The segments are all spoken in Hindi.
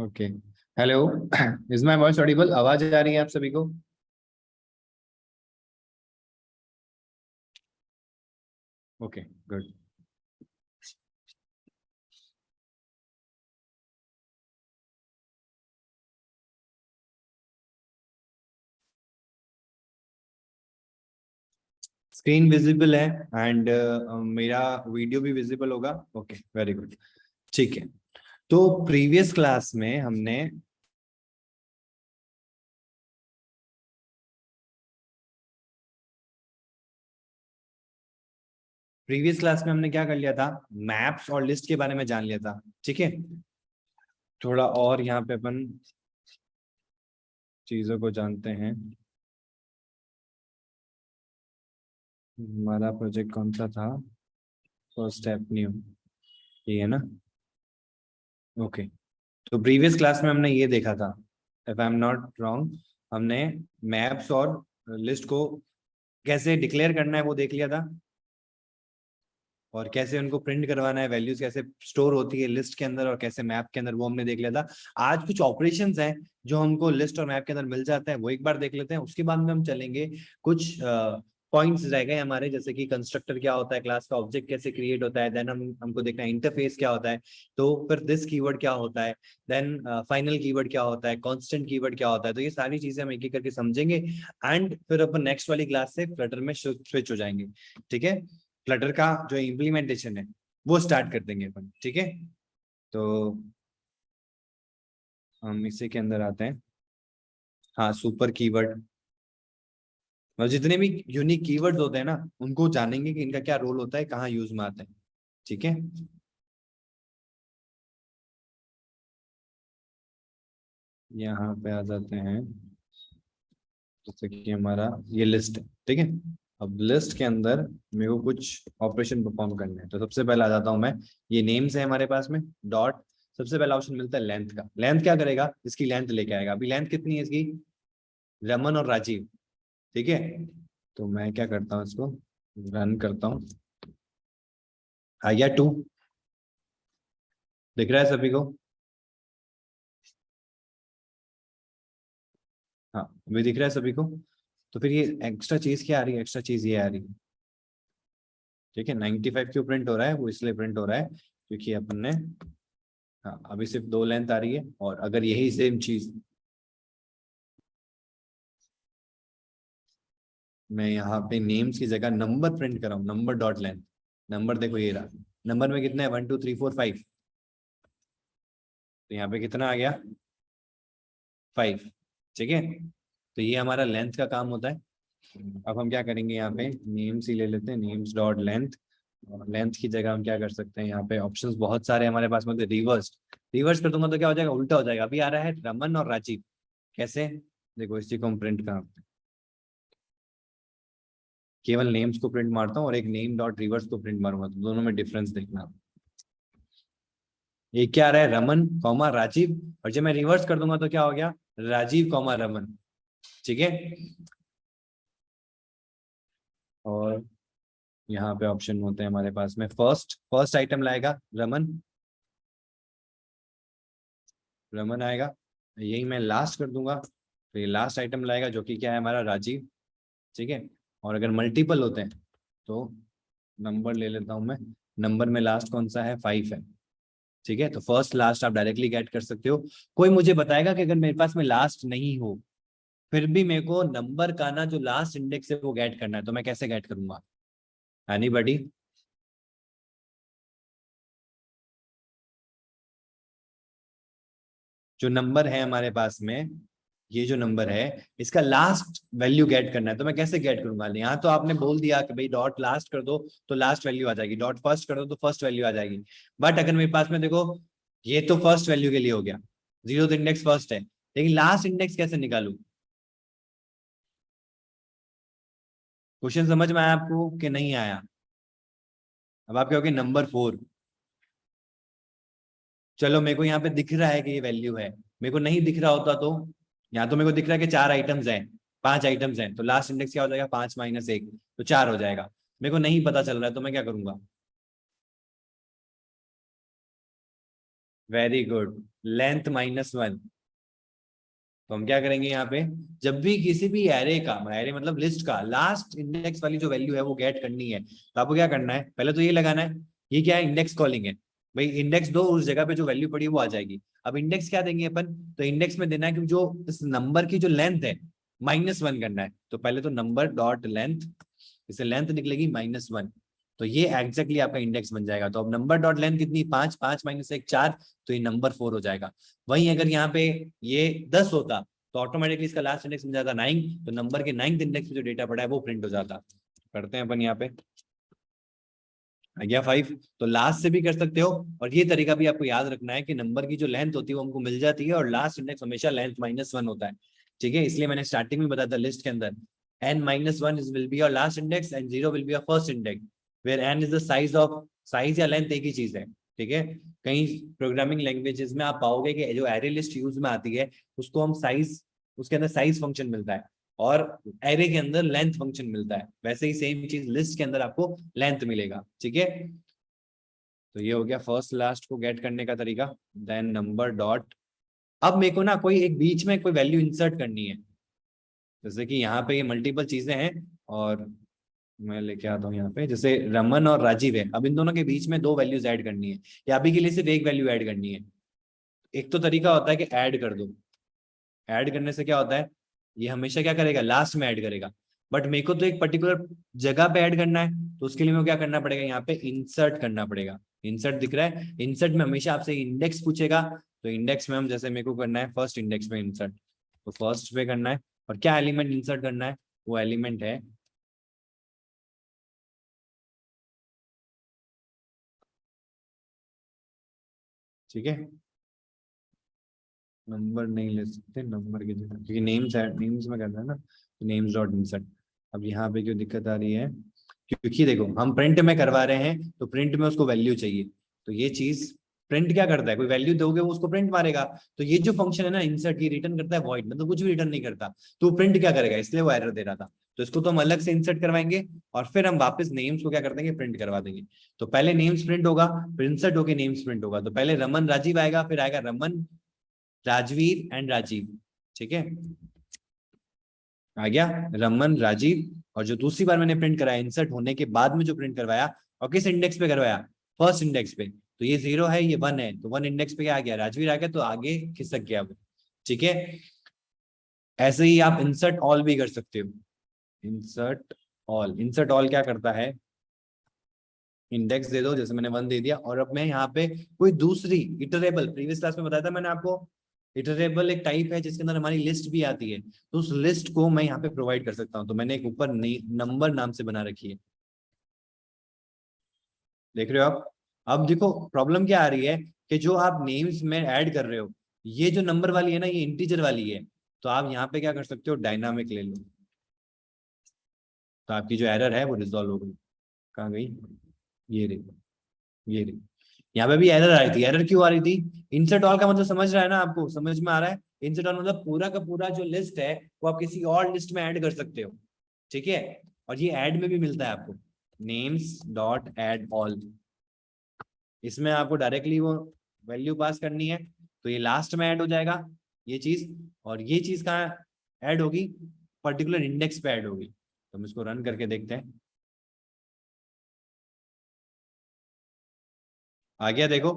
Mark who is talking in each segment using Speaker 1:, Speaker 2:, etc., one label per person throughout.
Speaker 1: Okay. Hello. Is my voice Audible? आवाज आ रही है आप सभी को? Okay, good. स्क्रीन विजिबल है एंड मेरा वीडियो भी विजिबल होगा। Okay, very good. ठीक है। तो प्रीवियस क्लास में हमने क्या कर लिया था? मैप्स और लिस्ट के बारे में जान लिया था। ठीक है। थोड़ा और यहाँ पे अपन चीजों को जानते हैं। हमारा प्रोजेक्ट कौन सा था? फर्स्ट स्टेप न्यू, ये है ना? ओके। तो प्रीवियस क्लास में हमने ये देखा था, if I am not wrong, हमने मैप्स और लिस्ट को कैसे डिक्लेयर करना है वो देख लिया था, और कैसे उनको प्रिंट करवाना है, वैल्यूज कैसे स्टोर होती है लिस्ट के अंदर और कैसे मैप के अंदर, वो हमने देख लिया था। आज कुछ ऑपरेशंस हैं जो हमको लिस्ट और मैप के अंदर मिल जाते हैं, वो एक बार देख लेते हैं। उसके बाद में हम चलेंगे कुछ पॉइंट्स रह गए हमारे, जैसे कि कंस्ट्रक्टर क्या होता है, क्लास का ऑब्जेक्ट कैसे क्रिएट होता है, देन हमको देखना है इंटरफेस क्या होता है, तो फिर दिस कीवर्ड क्या होता है, देन फाइनल कीवर्ड क्या होता है, कांस्टेंट कीवर्ड क्या होता है। तो ये सारी चीजें हम एक एक करके समझेंगे एंड फिर अपन नेक्स्ट वाली क्लास से फ्लटर में स्विच हो जाएंगे। ठीक है। फ्लटर का जो इम्प्लीमेंटेशन है वो स्टार्ट कर देंगे अपन। ठीक है। तो हम इसी के अंदर आते हैं। हाँ, सुपर कीवर्ड, मतलब जितने भी यूनिक कीवर्ड्स होते हैं ना, उनको जानेंगे कि इनका क्या रोल होता है, कहाँ यूज में आते हैं। ठीक है। यहाँ पे आ जाते हैं, जैसे कि हमारा ये लिस्ट है। ठीक है। अब लिस्ट के अंदर मेरे को कुछ ऑपरेशन परफॉर्म करने हैं, तो सबसे पहले आ जाता हूँ मैं। ये नेम्स है हमारे पास में, डॉट। सबसे पहला ऑप्शन मिलता है लेंथ का। लेंथ क्या करेगा? इसकी लेंथ लेके आएगा। अभी लेंथ कितनी है इसकी? रमन और राजीव। ठीक है। तो मैं क्या करता हूँ, इसको रन करता हूँ। आ गया 2। दिख रहा है सभी को? हाँ, अभी दिख रहा है सभी को। तो फिर ये एक्स्ट्रा चीज क्या आ रही है? एक्स्ट्रा चीज ये आ रही है। ठीक है। 95 क्यों प्रिंट हो रहा है? वो इसलिए प्रिंट हो रहा है क्योंकि अपन ने, हाँ, अभी सिर्फ 2 लेंथ आ रही है। और अगर यही सेम चीज मैं यहाँ पे नेम्स की जगह नंबर प्रिंट कर रहा हूँ, नंबर डॉट लेंथ। नंबर देखो ये रहा। नंबर में कितना है? 1 2 3 4 5। तो यहाँ पे कितना आ गया? 5। ठीक है। तो ये हमारा लेंथ का काम होता है। अब हम क्या करेंगे, यहाँ पे नेम्स ही ले लेते हैं, नेम्स डॉट लेंथ। और लेंथ की जगह हम क्या कर सकते हैं, यहाँ पे ऑप्शंस बहुत सारे हमारे पास में। रिवर्स, रिवर्स कर दूंगा तो क्या हो जाएगा? उल्टा हो जाएगा। अभी आ रहा है रमन और राजीव। कैसे? देखो, इसी को हम प्रिंट कर, केवल नेम्स को प्रिंट मारता हूँ और एक नेम डॉट रिवर्स को प्रिंट मारूंगा, तो दोनों में डिफरेंस देखना। एक क्या आ रहा है? रमन कॉमा राजीव। और जब मैं रिवर्स कर दूंगा तो क्या हो गया? राजीव कॉमा रमन। ठीक है। और यहाँ पे ऑप्शन होते हैं हमारे पास में। फर्स्ट, फर्स्ट आइटम लाएगा रमन, रमन आएगा। यही मैं लास्ट कर दूंगा तो ये लास्ट आइटम लाएगा, जो कि क्या है हमारा? राजीव। ठीक है। और अगर मल्टीपल होते हैं तो नंबर ले लेता हूं मैं। नंबर में लास्ट कौन सा है? 5 है। ठीक है। तो फर्स्ट लास्ट आप डायरेक्टली गेट कर सकते हो। कोई मुझे बताएगा कि अगर मेरे पास में लास्ट नहीं हो, फिर भी मेरे को नंबर का ना जो लास्ट इंडेक्स है वो गेट करना है, तो मैं कैसे गेट करूंगा? एनीबॉडी? जो नंबर है हमारे पास में, ये जो नंबर है, इसका लास्ट वैल्यू गेट करना है, तो मैं कैसे गेट करूंगा? यहाँ तो आपने बोल दिया कि भाई डॉट लास्ट कर दो तो लास्ट वैल्यू आ जाएगी, डॉट फर्स्ट कर दो तो फर्स्ट वैल्यू आ जाएगी। बट अगर मेरे पास में देखो, ये तो फर्स्ट वैल्यू के लिए हो गया, जीरो इंडेक्स फर्स्ट है, लेकिन लास्ट इंडेक्स कैसे निकालू? क्वेश्चन समझ में आया आपको कि नहीं आया? अब आप कहोगे नंबर 4। चलो, मेरे को यहाँ पे दिख रहा है कि ये वैल्यू है। मेरे को नहीं दिख रहा होता तो, यहाँ तो मेरे को दिख रहा है कि 4 आइटम्स हैं, 5 आइटम्स हैं, तो लास्ट इंडेक्स क्या हो जाएगा? 5 माइनस 1, तो 4 हो जाएगा। मेरे को नहीं पता चल रहा है तो मैं क्या करूंगा? Very good, length -1। तो हम क्या करेंगे यहाँ पे, जब भी किसी भी एरे का, एरे मतलब लिस्ट का लास्ट इंडेक्स वाली जो वैल्यू है वो गेट करनी है, तो आपको क्या करना है, पहले तो ये लगाना है, ये क्या है, इंडेक्स कॉलिंग है। भाई इंडेक्स दो, उस जगह पे जो वैल्यू पड़ी है वो आ जाएगी। अब इंडेक्स क्या देंगे अपन, तो इंडेक्स में देना है कि जो इस नंबर की जो लेंथ है -1 करना है। तो पहले तो नंबर डॉट लेंथ, इसे लेंथ निकलेगी -1, तो ये एग्जैक्टली आपका इंडेक्स बन जाएगा। तो अब नंबर डॉट लेंथ कितनी, 5, 5 -1 4, तो ये नंबर 4 हो जाएगा। वहीं अगर यहाँ पे ये 10 होता तो ऑटोमेटिकली इसका लास्ट इंडेक्स बन जाता 9, तो नंबर के 9th इंडेक्स पे जो डेटा पड़ा है वो प्रिंट हो जाता। करते हैं अपन यहाँ पे, आ गया 5। तो लास्ट से भी कर सकते हो, और ये तरीका भी आपको याद रखना है कि नंबर की जो लेंथ होती है वो हमको मिल जाती है, और लास्ट इंडेक्स हमेशा लेंथ -1 होता है। ठीक है, इसलिए मैंने स्टार्टिंग में बताया था लिस्ट के अंदर n-1 will be your last index and 0 will be your first index, where n is the size of, size या लेंथ एक ही चीज है। ठीक है, कई प्रोग्रामिंग लैंग्वेजेस में आप पाओगे कि जो एरे लिस्ट यूज में आती है उसको हम साइज, उसके अंदर साइज फंक्शन मिलता है, और एरे के अंदर लेंथ फंक्शन मिलता है। वैसे ही सेम चीज लिस्ट के अंदर आपको लेंथ मिलेगा। ठीक है, तो ये हो गया फर्स्ट लास्ट को गेट करने का तरीका। देन नंबर डॉट, अब मेरे को ना कोई एक बीच में कोई वैल्यू इंसर्ट करनी है, जैसे कि यहाँ पे ये मल्टीपल चीजें हैं, और मैं लेके आता हूँ यहाँ पे, जैसे रमन और राजीव है, अब इन दोनों के बीच में दो वैल्यूज ऐड करनी है, या अभी के लिए सिर्फ एक वैल्यू ऐड करनी है। एक तो तरीका होता है कि ऐड कर दो, ऐड करने से क्या होता है, ये हमेशा क्या करेगा, लास्ट में ऐड करेगा। बट मेरे को तो एक पर्टिकुलर जगह पे ऐड करना है, तो उसके लिए मेरे को क्या करना पड़ेगा, यहाँ पे इंसर्ट करना पड़ेगा। इंसर्ट दिख रहा है, इंसर्ट में हमेशा आपसे इंडेक्स पूछेगा, तो इंडेक्स में हम, जैसे मेरे को करना है फर्स्ट इंडेक्स में इंसर्ट, तो फर्स्ट पे करना है, और क्या एलिमेंट इंसर्ट करना है, वो एलिमेंट है, ठीक है, नंबर नहीं ले सकते नंबर की जगह, क्योंकि नेम्स है, नेम्स में करना है ना, तो नेम्स डॉट इंसर्ट। अब यहाँ पे क्यों दिक्कत आ रही है, क्योंकि देखो हम प्रिंट में करवा रहे हैं, तो प्रिंट में उसको वैल्यू चाहिए, तो ये चीज प्रिंट क्या करता है, कोई वैल्यू दोगे वो उसको प्रिंट मारेगा। तो ये जो फंक्शन है ना इंसर्ट, ये रिटर्न करता है वॉइड, मतलब कुछ भी रिटर्न नहीं करता, तो प्रिंट क्या करेगा, इसलिए वो एरर दे रहा था। तो इसको तो हम अलग से इंसर्ट करवाएंगे, और फिर हम वापस नेम्स को क्या कर देंगे, प्रिंट करवा देंगे। तो पहले नेम्स प्रिंट होगा, फिर इंसर्ट होके नेम्स प्रिंट होगा, तो पहले रमन राजीव आएगा, फिर आएगा रमन राजवीर एंड राजीव। ठीक है, आ गया रमन राजीव, और जो दूसरी बार मैंने प्रिंट कराया इंसर्ट होने के बाद में जो प्रिंट करवाया, और किस इंडेक्स पे करवाया, फर्स्ट इंडेक्स पे, तो ये 0 है ये 1 है, तो 1 इंडेक्स पे क्या आ गया, राजवीर आ गया, तो आगे खिसक गया वो। ठीक है, ऐसे ही आप इंसर्ट ऑल भी कर सकते हो। इंसर्ट ऑल, इंसर्ट ऑल क्या करता है, इंडेक्स दे दो, जैसे मैंने 1 दे दिया, और अब मैं यहाँ पे कोई दूसरी इटरेबल, प्रीवियस क्लास में बताया था मैंने आपको, इटरेबल एक टाइप है जिसके अंदर हमारी लिस्ट भी आती है, तो उस लिस्ट को मैं यहाँ पे प्रोवाइड कर सकता हूँ। तो मैंने एक ऊपर नंबर नाम से बना रखी है, देख रहे हो आप। अब देखो प्रॉब्लम क्या आ रही है, कि जो आप नेम्स में ऐड कर रहे हो, ये जो नंबर वाली है ना, ये इंटीजर वाली है, तो आप यहाँ पे क्या कर सकते हो, डायनामिक ले लो, तो आपकी जो एरर है वो रिजॉल्व हो गई। कहाँ गई, ये रही, ये रही, यहाँ पे भी एरर आ रही थी। एरर क्यों आ रही थी, इंसर्ट ऑल का मतलब समझ रहा है ना, आपको समझ में आ रहा है, इंसर्ट ऑल मतलब पूरा का पूरा जो लिस्ट है वो आप किसी और लिस्ट में ऐड कर सकते हो। ठीक है, और ये ऐड में भी मिलता है आपको, नेम्स डॉट ऐड ऑल, इसमें आपको डायरेक्टली वो वैल्यू पास करनी है, तो ये लास्ट में ऐड हो जाएगा ये चीज, और ये चीज कहाँ ऐड होगी, पर्टिकुलर इंडेक्स पे ऐड होगी। तो हम इसको रन करके देखते हैं, आ गया देखो,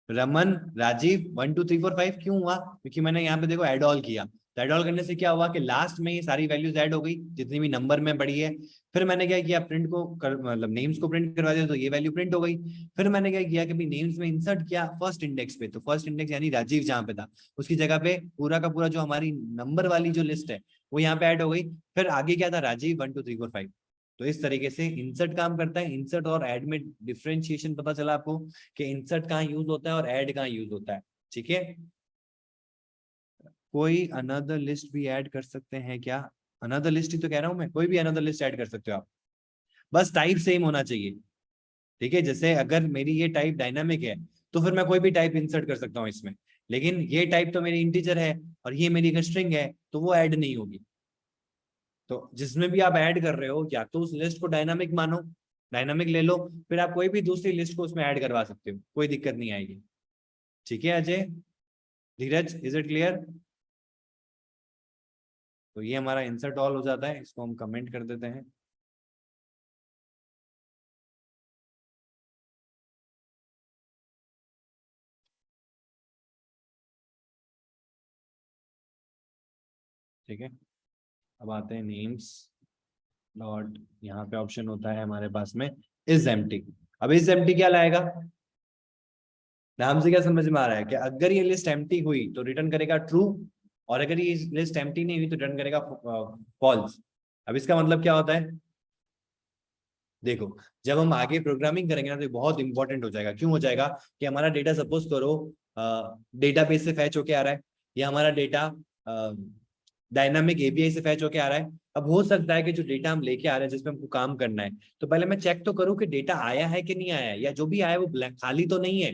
Speaker 1: रमन राजीव 1 2 3 4 5, क्यों हुआ, क्योंकि मैंने यहाँ पे देखो एड ऑल किया, तो एड ऑल करने से क्या हुआ कि लास्ट में ये सारी वैल्यूज ऐड हो गई जितनी भी नंबर में पड़ी है। फिर मैंने क्या किया, प्रिंट को मतलब नेम्स को प्रिंट करवा दिया, तो ये वैल्यू प्रिंट हो गई। फिर मैंने क्या किया कि नेम्स में इंसर्ट किया फर्स्ट इंडेक्स पे, तो फर्स्ट इंडेक्स यानी राजीव जहाँ पे था उसकी जगह पे पूरा का पूरा जो हमारी नंबर वाली जो लिस्ट है वो यहाँ पे ऐड हो गई। फिर आगे क्या था, राजीव 1 2 3 4 5। तो इस तरीके से इंसर्ट काम करता है। इंसर्ट और ऐड में डिफरेंशिएशन पता चला आपको, कि इंसर्ट कहाँ यूज होता है और ऐड कहाँ यूज होता है। ठीक है, कोई अनदर लिस्ट भी ऐड कर सकते हैं क्या, अनदर लिस्ट ही तो कह रहा हूं मैं, कोई भी अनदर लिस्ट ऐड कर सकते हो आप, बस टाइप सेम होना चाहिए। ठीक है, जैसे अगर मेरी ये टाइप डायनामिक है, तो फिर मैं कोई भी टाइप इंसर्ट कर सकता हूँ इसमें, लेकिन ये टाइप तो मेरी इंटीजर है और ये मेरी स्ट्रिंग है, तो वो ऐड नहीं होगी। तो जिसमें भी आप ऐड कर रहे हो, या तो उस लिस्ट को डायनामिक मानो, डायनामिक ले लो, फिर आप कोई भी दूसरी लिस्ट को उसमें ऐड करवा सकते हो, कोई दिक्कत नहीं आएगी। ठीक है अजय, धीरज, इज इट क्लियर? तो ये हमारा इंसर्ट ऑल हो जाता है, इसको हम कमेंट कर देते हैं। ठीक है, अब आते हैं नेम्स डॉट, यहाँ पे ऑप्शन होता है हमारे पास में इज एम्प्टी। अब इज एम्प्टी क्या लाएगा? नाम से क्या समझ में आ रहा है कि अगर ये लिस्ट एम्प्टी हुई तो रिटर्न करेगा ट्रू, और अगर ये लिस्ट एम्प्टी नहीं हुई तो रिटर्न करेगा फॉल्स। अब इसका मतलब क्या होता है? देखो, जब हम आगे प्रोग्रामिंग करेंगे ना तो बहुत इंपॉर्टेंट हो जाएगा। क्यों हो जाएगा? कि हमारा डेटा सपोज करो डेटाबेस से फैच होके आ रहा है, या हमारा डेटा डायनामिक एपीआई से फैच होके आ रहा है। अब हो सकता है कि जो डेटा हम लेके आ रहे हैं जिसमें हमको काम करना है, तो पहले मैं चेक तो करूं कि डेटा आया है कि नहीं आया है, या जो भी आया है वो खाली तो नहीं है।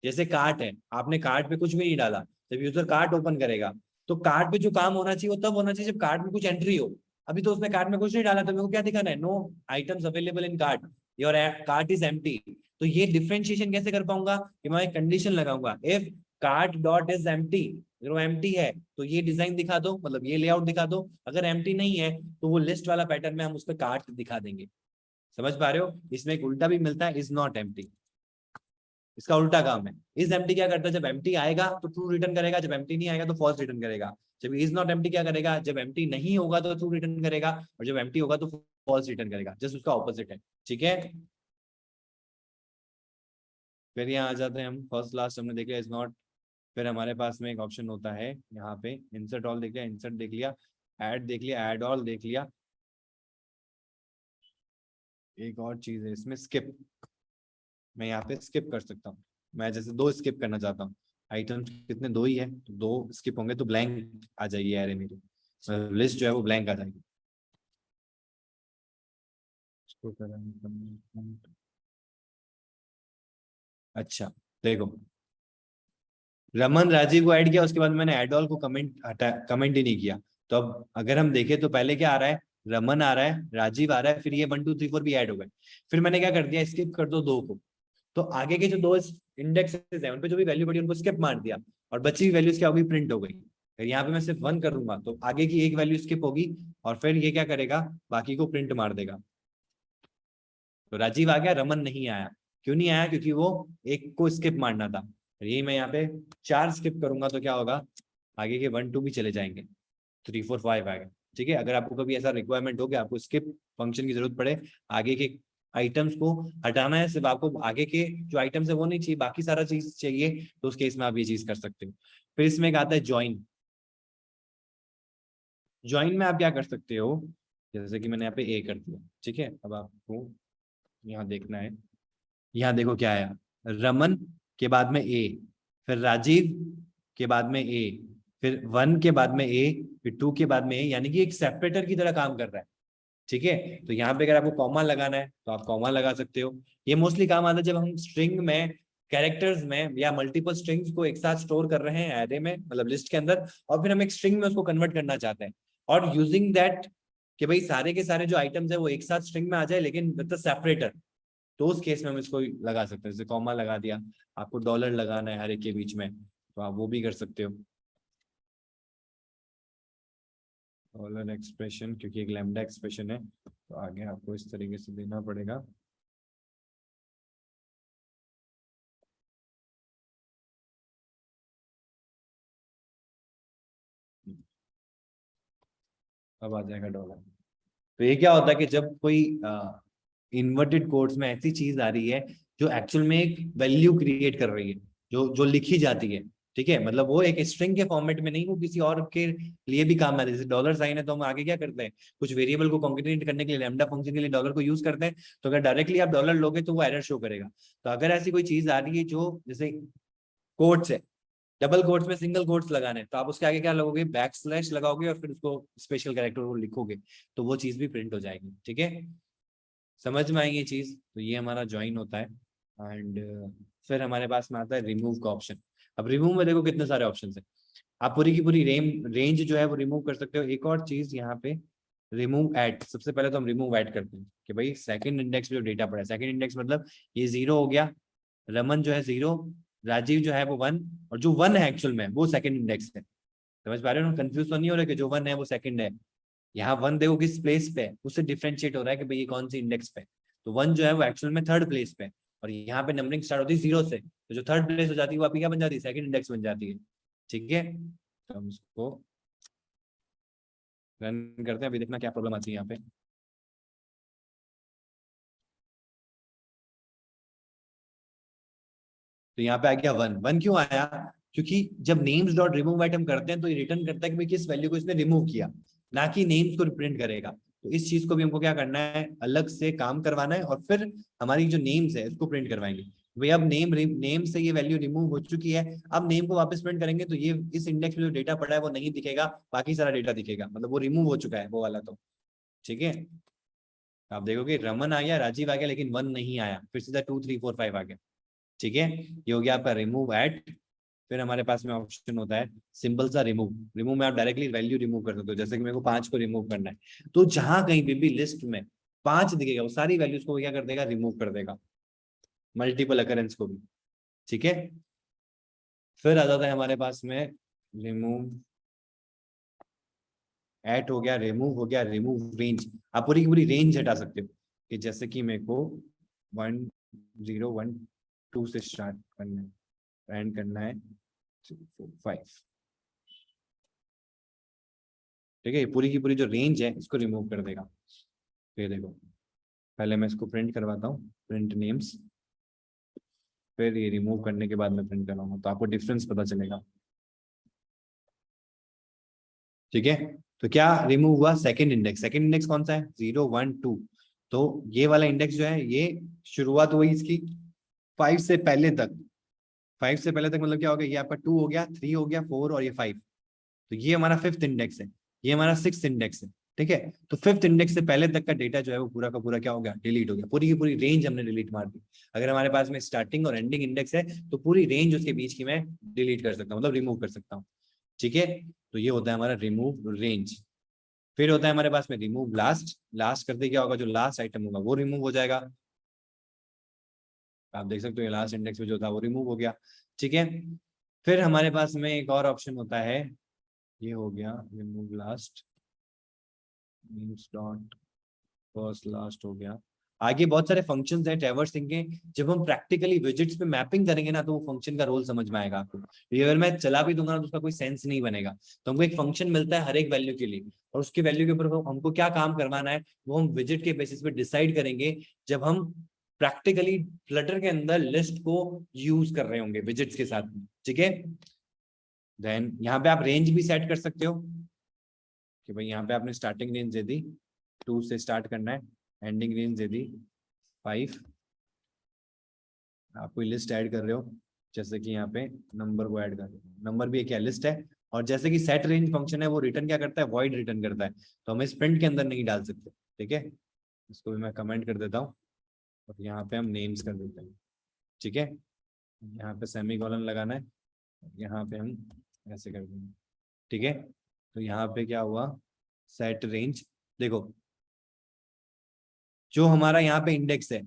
Speaker 1: जैसे कार्ट है, आपने कार्ट पे कुछ भी नहीं डाला, जब यूजर कार्ट ओपन करेगा तो कार्ट पे जो काम होना चाहिए वो तब होना चाहिए जब कार्ट में कुछ एंट्री हो। अभी तो उसने कार्ट में कुछ नहीं डाला, तो मेरे को क्या दिखाना है? No items available in cart, your cart is empty. तो ये डिफरेंशिएशन कैसे कर पाऊंगा? कि मैं एक कंडीशन लगाऊंगा, if cart dot is empty, अगर वो एम्प्टी है तो ये डिजाइन दिखा दो, मतलब ये लेआउट दिखा दो। अगर एम्प्टी नहीं है तो वो लिस्ट वाला पैटर्न में हम उस पर कार्ट दिखा देंगे। समझ पा रहे हो? इसमें एक उल्टा भी मिलता है, इज नॉट एम्प्टी, इसका उल्टा काम है। इज एम्प्टी क्या करता है? जब एम्प्टी आएगा तो ट्रू रिटर्न करेगा, जब एम्प्टी नहीं आएगा तो फॉल्स रिटर्न करेगा। जब इज नॉट एम्प्टी क्या करेगा? जब एम्प्टी नहीं होगा तो ट्रू रिटर्न करेगा, और जब एम्प्टी होगा तो फॉल्स रिटर्न करेगा। जस्ट उसका ऑपोजिट है। ठीक है, फिर यहाँ आ जाते हैं हम, फर्स्ट लास्ट हमने देख लिया इज नॉट। फिर हमारे पास में एक ऑप्शन होता है यहाँ पे, इंसर्ट ऑल देख लिया, इंसर्ट देख लिया, ऐड देख लिया, ऐड ऑल देख लिया। एक और चीज है इसमें, स्किप। मैं यहाँ पे स्किप कर सकता हूँ। मैं जैसे दो स्किप करना चाहता हूँ, आइटम कितने? दो ही है, तो दो स्किप होंगे तो ब्लैंक आ जाएगी एरे मेरी, लिस्ट जो है वो ब्लैंक आ जाएगी। अच्छा, देखो, रमन राजीव को ऐड किया, उसके बाद मैंने एड ऑल को कमेंट ही नहीं किया। तो अब अगर हम देखें तो पहले क्या आ रहा है? रमन आ रहा है, राजीव आ रहा है, फिर ये 1 2 3 4 भी ऐड हो गए। फिर मैंने क्या कर दिया? स्किप कर दो दो को। तो आगे के जो दो इंडेक्सेस है उन पे जो भी वैल्यू पड़ी उनको स्किप मार दिया, और बची हुई वैल्यूज क्या होगी? प्रिंट हो गई। फिर यहाँ पे मैं सिर्फ 1 करूंगा तो आगे की एक वैल्यू स्किप होगी, और फिर ये क्या करेगा? बाकी को प्रिंट मार देगा। तो राजीव आ गया, रमन नहीं आया। क्यों नहीं आया? क्योंकि वो एक को स्किप मारना था। यही मैं यहाँ पे 4 स्किप करूंगा तो क्या होगा? आगे के 1 2 भी चले जाएंगे, 3 4 5 आएगा। ठीक है, अगर आपको कभी ऐसा रिक्वायरमेंट हो कि आपको स्किप फंक्शन की जरूरत पड़े, आगे के आइटम्स को हटाना है, सिर्फ आपको आगे के जो आइटम्स है वो नहीं चाहिए, बाकी सारा चीज चाहिए, तो उस केस में आप ये चीज कर सकते हो। फिर इसमें एक आता है ज्वाइन। ज्वाइन में आप क्या कर सकते हो? जैसे कि मैंने यहाँ पे ए कर दिया, ठीक है। अब आपको यहाँ देखना है, यहाँ देखो क्या आया, रमन के बाद में ए, फिर राजीव के बाद में ए, फिर 1 के बाद में ए, फिर 2 के बाद में ए, यानी कि एक सेपरेटर की तरह काम कर रहा है। ठीक है, तो यहाँ पे अगर आपको कॉमा लगाना है तो आप कॉमा लगा सकते हो। ये मोस्टली काम आता है जब हम स्ट्रिंग में, कैरेक्टर्स में, या मल्टीपल स्ट्रिंग्स को एक साथ स्टोर कर रहे हैं एरे में, मतलब लिस्ट के अंदर, और फिर हम एक स्ट्रिंग में उसको कन्वर्ट करना चाहते हैं, और यूजिंग दैट कि भाई सारे के सारे जो आइटम्स है वो एक साथ स्ट्रिंग में आ जाए लेकिन विद द सेपरेटर। तो उस केस में हम इसको लगा सकते हैं, जैसे कॉमा लगा दिया, आपको डॉलर लगाना है हर एक के बीच में, तो आप वो भी कर सकते हो। डॉलर एक्सप्रेशन, क्योंकि एक लैम्डा एक्सप्रेशन है तो आगे आपको इस तरीके से देना पड़ेगा। अब आ जाएगा डॉलर। तो ये क्या होता है कि जब कोई इन्वर्टेड कोड्स में ऐसी चीज आ रही है जो एक्चुअल में एक वैल्यू क्रिएट कर रही है, जो जो लिखी जाती है, ठीक है, मतलब वो एक स्ट्रिंग के फॉर्मेट में नहीं, वो किसी और के लिए भी काम आती है। जैसे डॉलर साइन है तो हम आगे क्या करते हैं? कुछ वेरिएबल को कॉन्केटेनेट करने के लिए लैम्डा फंक्शन के लिए डॉलर को यूज करते हैं। तो अगर डायरेक्टली आप डॉलर लोगे तो वो एरर शो करेगा। तो अगर ऐसी कोई चीज आ रही है जो जैसे कोट्स है, डबल कोट्स में सिंगल कोट्स लगाने, तो आप उसके आगे क्या लगाओगे? बैक स्लैश लगाओगे और फिर उसको स्पेशल कैरेक्टर को लिखोगे, तो वो चीज भी प्रिंट हो जाएगी। ठीक है, समझ में आएगी ये चीज? तो ये हमारा ज्वाइन होता है। एंड फिर हमारे पास में आता है रिमूव का ऑप्शन। अब रिमूव में देखो कितने सारे ऑप्शन है, आप पूरी की पूरी रेंज जो है वो रिमूव कर सकते हो। एक और चीज यहाँ पे, रिमूव एड। सबसे पहले तो हम रिमूव एड करते हैं कि भाई सेकंड इंडेक्स में जो डेटा पड़ा है, सेकंड इंडेक्स मतलब ये 0 हो गया, रमन जो है 0, राजीव जो है वो 1, और जो 1 है एक्चुअल में वो सेकंड इंडेक्स है। समझ पा रहे हो? कंफ्यूज तो नहीं हो रहा कि जो 1 है वो सेकंड है। यहाँ 1 देखो किस प्लेस पे है, उससे डिफरेंशिएट हो रहा है कि भाई ये कौन सी इंडेक्स पे। तो 1 जो है वो एक्चुअल में थर्ड प्लेस पे, और यहाँ पे नंबरिंग स्टार्ट होती है 0 से, तो जो थर्ड प्लेस हो जाती है वो आपकी क्या बन जाती है, सेकंड इंडेक्स बन जाती है। ठीक है, तो हम इसको रन करते हैं, अभी देखना क्या प्रॉब्लम आती है यहाँ पे। तो यहाँ पे आ गया 1। 1 क्यों आया? क्योंकि जब नेम्स डॉट रिमूव आइटम करते हैं तो ये रिटर्न करता है कि भाई किस वैल्यू को इसने रिमूव किया, ना कि नेम्स को रिप्रेजेंट करेगा। तो इस चीज को भी हमको क्या करना है, अलग से काम करवाना है, और फिर हमारी जो नेम्स है उसको प्रिंट करवाएंगे। भाई अब नेम से ये वैल्यू रिमूव हो चुकी है, अब नेम को वापस प्रिंट करेंगे तो ये इस इंडेक्स में जो डेटा पड़ा है वो नहीं दिखेगा, बाकी सारा डेटा दिखेगा, मतलब वो रिमूव हो चुका है वो वाला। तो ठीक है, आप देखोगे रमन आ गया, राजीव आ गया, लेकिन 1 नहीं आया, फिर सीधा 2 3 4 5 आ गया। ठीक है, ये हो गया आपका रिमूव एट। फिर हमारे पास में ऑप्शन होता है सिंपल सा रिमूव। रिमूव में आप डायरेक्टली वैल्यू रिमूव कर सकते हो, जैसे कि मेरे को 5 को रिमूव करना है, तो जहां कहीं भी लिस्ट में 5 दिखेगा वो सारी वैल्यूज को क्या कर देगा, रिमूव कर देगा, मल्टीपल अकरेंस को भी। ठीक है, फिर आ जाता है हमारे पास में रिमूव एट हो गया, रिमूव हो गया, रिमूव रेंज। आप पूरी की पूरी रेंज हटा सकते हो, कि जैसे कि मेरे को 1 0 1 2 से स्टार्ट करना है, एंड करना है 3 4 5। ठीक है, पूरी की पूरी जो रेंज है इसको रिमूव कर देगा। ये देखो, पहले मैं इसको प्रिंट करवाता हूँ, प्रिंट नेम्स, फिर ये रिमूव करने के बाद मैं प्रिंट कराऊंगा तो आपको डिफरेंस पता चलेगा। ठीक है, तो क्या रिमूव हुआ, सेकंड इंडेक्स। सेकंड इंडेक्स कौन सा है, 0 1 2। तो ये वाला इंडेक्स जो है ये शुरुआत हुई इसकी 5 से पहले तक। 5 से पहले तक मतलब क्या हो गया, ये आपका 2 हो गया, 3 हो गया, 4 और ये 5। तो ये हमारा फिफ्थ इंडेक्स है, ये हमारा सिक्स इंडेक्स है। ठीक है, तो फिफ्थ इंडेक्स से पहले तक का डेटा जो है वो पूरा का पूरा क्या हो गया, डिलीट हो गया, पूरी की पूरी रेंज हमने डिलीट मार दी। अगर हमारे पास में स्टार्टिंग और एंडिंग इंडेक्स है तो पूरी रेंज उसके बीच की मैं डिलीट कर सकता हूँ, मतलब रिमूव कर सकता हूँ। ठीक है, तो ये होता है हमारा रिमूव रेंज। फिर होता है हमारे पास में रिमूव लास्ट। लास्ट करते क्या होगा, जो लास्ट आइटम होगा वो रिमूव हो जाएगा। आप देख सकते हो लास्ट इंडेक्स में जो था वो रिमूव हो गया। ठीक है, फिर हमारे पास में एक और ऑप्शन होता है, ये हो गया remove last means dot first last हो गया। आगे बहुत सारे फंक्शंस हैं ट्रैवर्सिंग के, जब हम प्रैक्टिकली विजिट्स पे मैपिंग करेंगे ना तो वो फंक्शन का रोल समझ में आएगा आपको। ये अगर मैं चला भी दूंगा ना तो उसका कोई सेंस नहीं बनेगा। तो हमको एक फंक्शन मिलता है हर एक वैल्यू के लिए, और उसके वैल्यू के ऊपर हमको क्या काम करवाना है वो हम विजिट के बेसिस पे डिसाइड करेंगे, जब हम प्रैक्टिकली फ्लटर के अंदर लिस्ट को यूज कर रहे होंगे विजिट्स के साथ में। ठीक है, देन यहाँ पे आप रेंज भी सेट कर सकते हो, कि भाई यहाँ पे आपने स्टार्टिंग रेंज दे दी 2 से स्टार्ट करना है, एंडिंग रेंज दे दी 5। आप कोई लिस्ट ऐड कर रहे हो, जैसे कि यहाँ पे नंबर को ऐड कर रहे हो, नंबर भी एक क्या लिस्ट है। और जैसे कि सेट रेंज फंक्शन है वो रिटर्न क्या करता है, वॉइड रिटर्न करता है, तो हम इस प्रिंट के अंदर नहीं डाल सकते। ठीक है, इसको भी मैं कमेंट कर देता हूँ, और यहाँ पे हम नेम्स कर देते हैं। ठीक है, यहाँ पे सेमी कॉलन लगाना है, यहाँ पे हम ऐसे कर देंगे। ठीक है, तो यहाँ पे क्या हुआ, सेट रेंज। देखो जो हमारा यहाँ पे इंडेक्स है,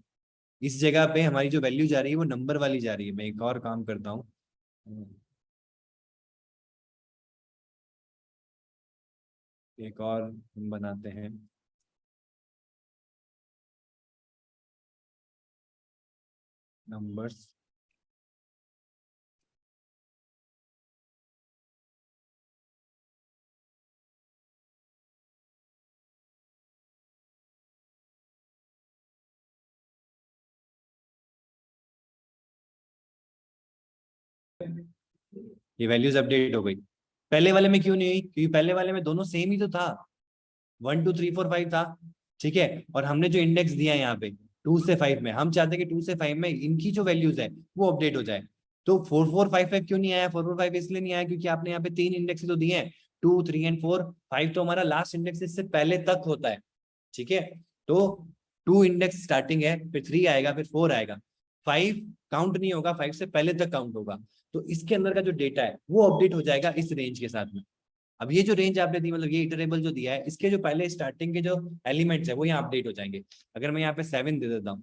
Speaker 1: इस जगह पे हमारी जो वैल्यू जा रही है वो नंबर वाली जा रही है। मैं एक और काम करता हूँ, एक और हम बनाते हैं, नंबर्स। ये वैल्यूज अपडेट हो गई। पहले वाले में क्यों नहीं हुई, क्योंकि पहले वाले में दोनों सेम ही तो था, 1 2 3 4 5 था। ठीक है, और हमने जो इंडेक्स दिया है यहाँ पे 2 से 5 में, हम चाहते हैं कि 2 से 5 में इनकी जो वैल्यूज है वो अपडेट हो जाए। तो 4 4 5 5 क्यों नहीं आया, 4 4 5 इसलिए नहीं आया क्योंकि आपने यहाँ पे 3 इंडेक्स तो दिए हैं, 2 3 एंड 4। 5 तो हमारा लास्ट इंडेक्स इससे पहले तक होता है। ठीक है, तो 2 इंडेक्स स्टार्टिंग है, फिर 3 आएगा, फिर 4 आएगा, 5 काउंट नहीं होगा, 5 से पहले तक काउंट होगा। तो इसके अंदर का जो डेटा है वो अपडेट हो जाएगा इस रेंज के साथ में। अब ये जो रेंज आपने दी, मतलब ये इटरेबल जो दिया है, इसके जो पहले स्टार्टिंग के जो एलिमेंट्स है वो यहाँ अपडेट हो जाएंगे। अगर मैं यहाँ पे 7 दे देता हूँ,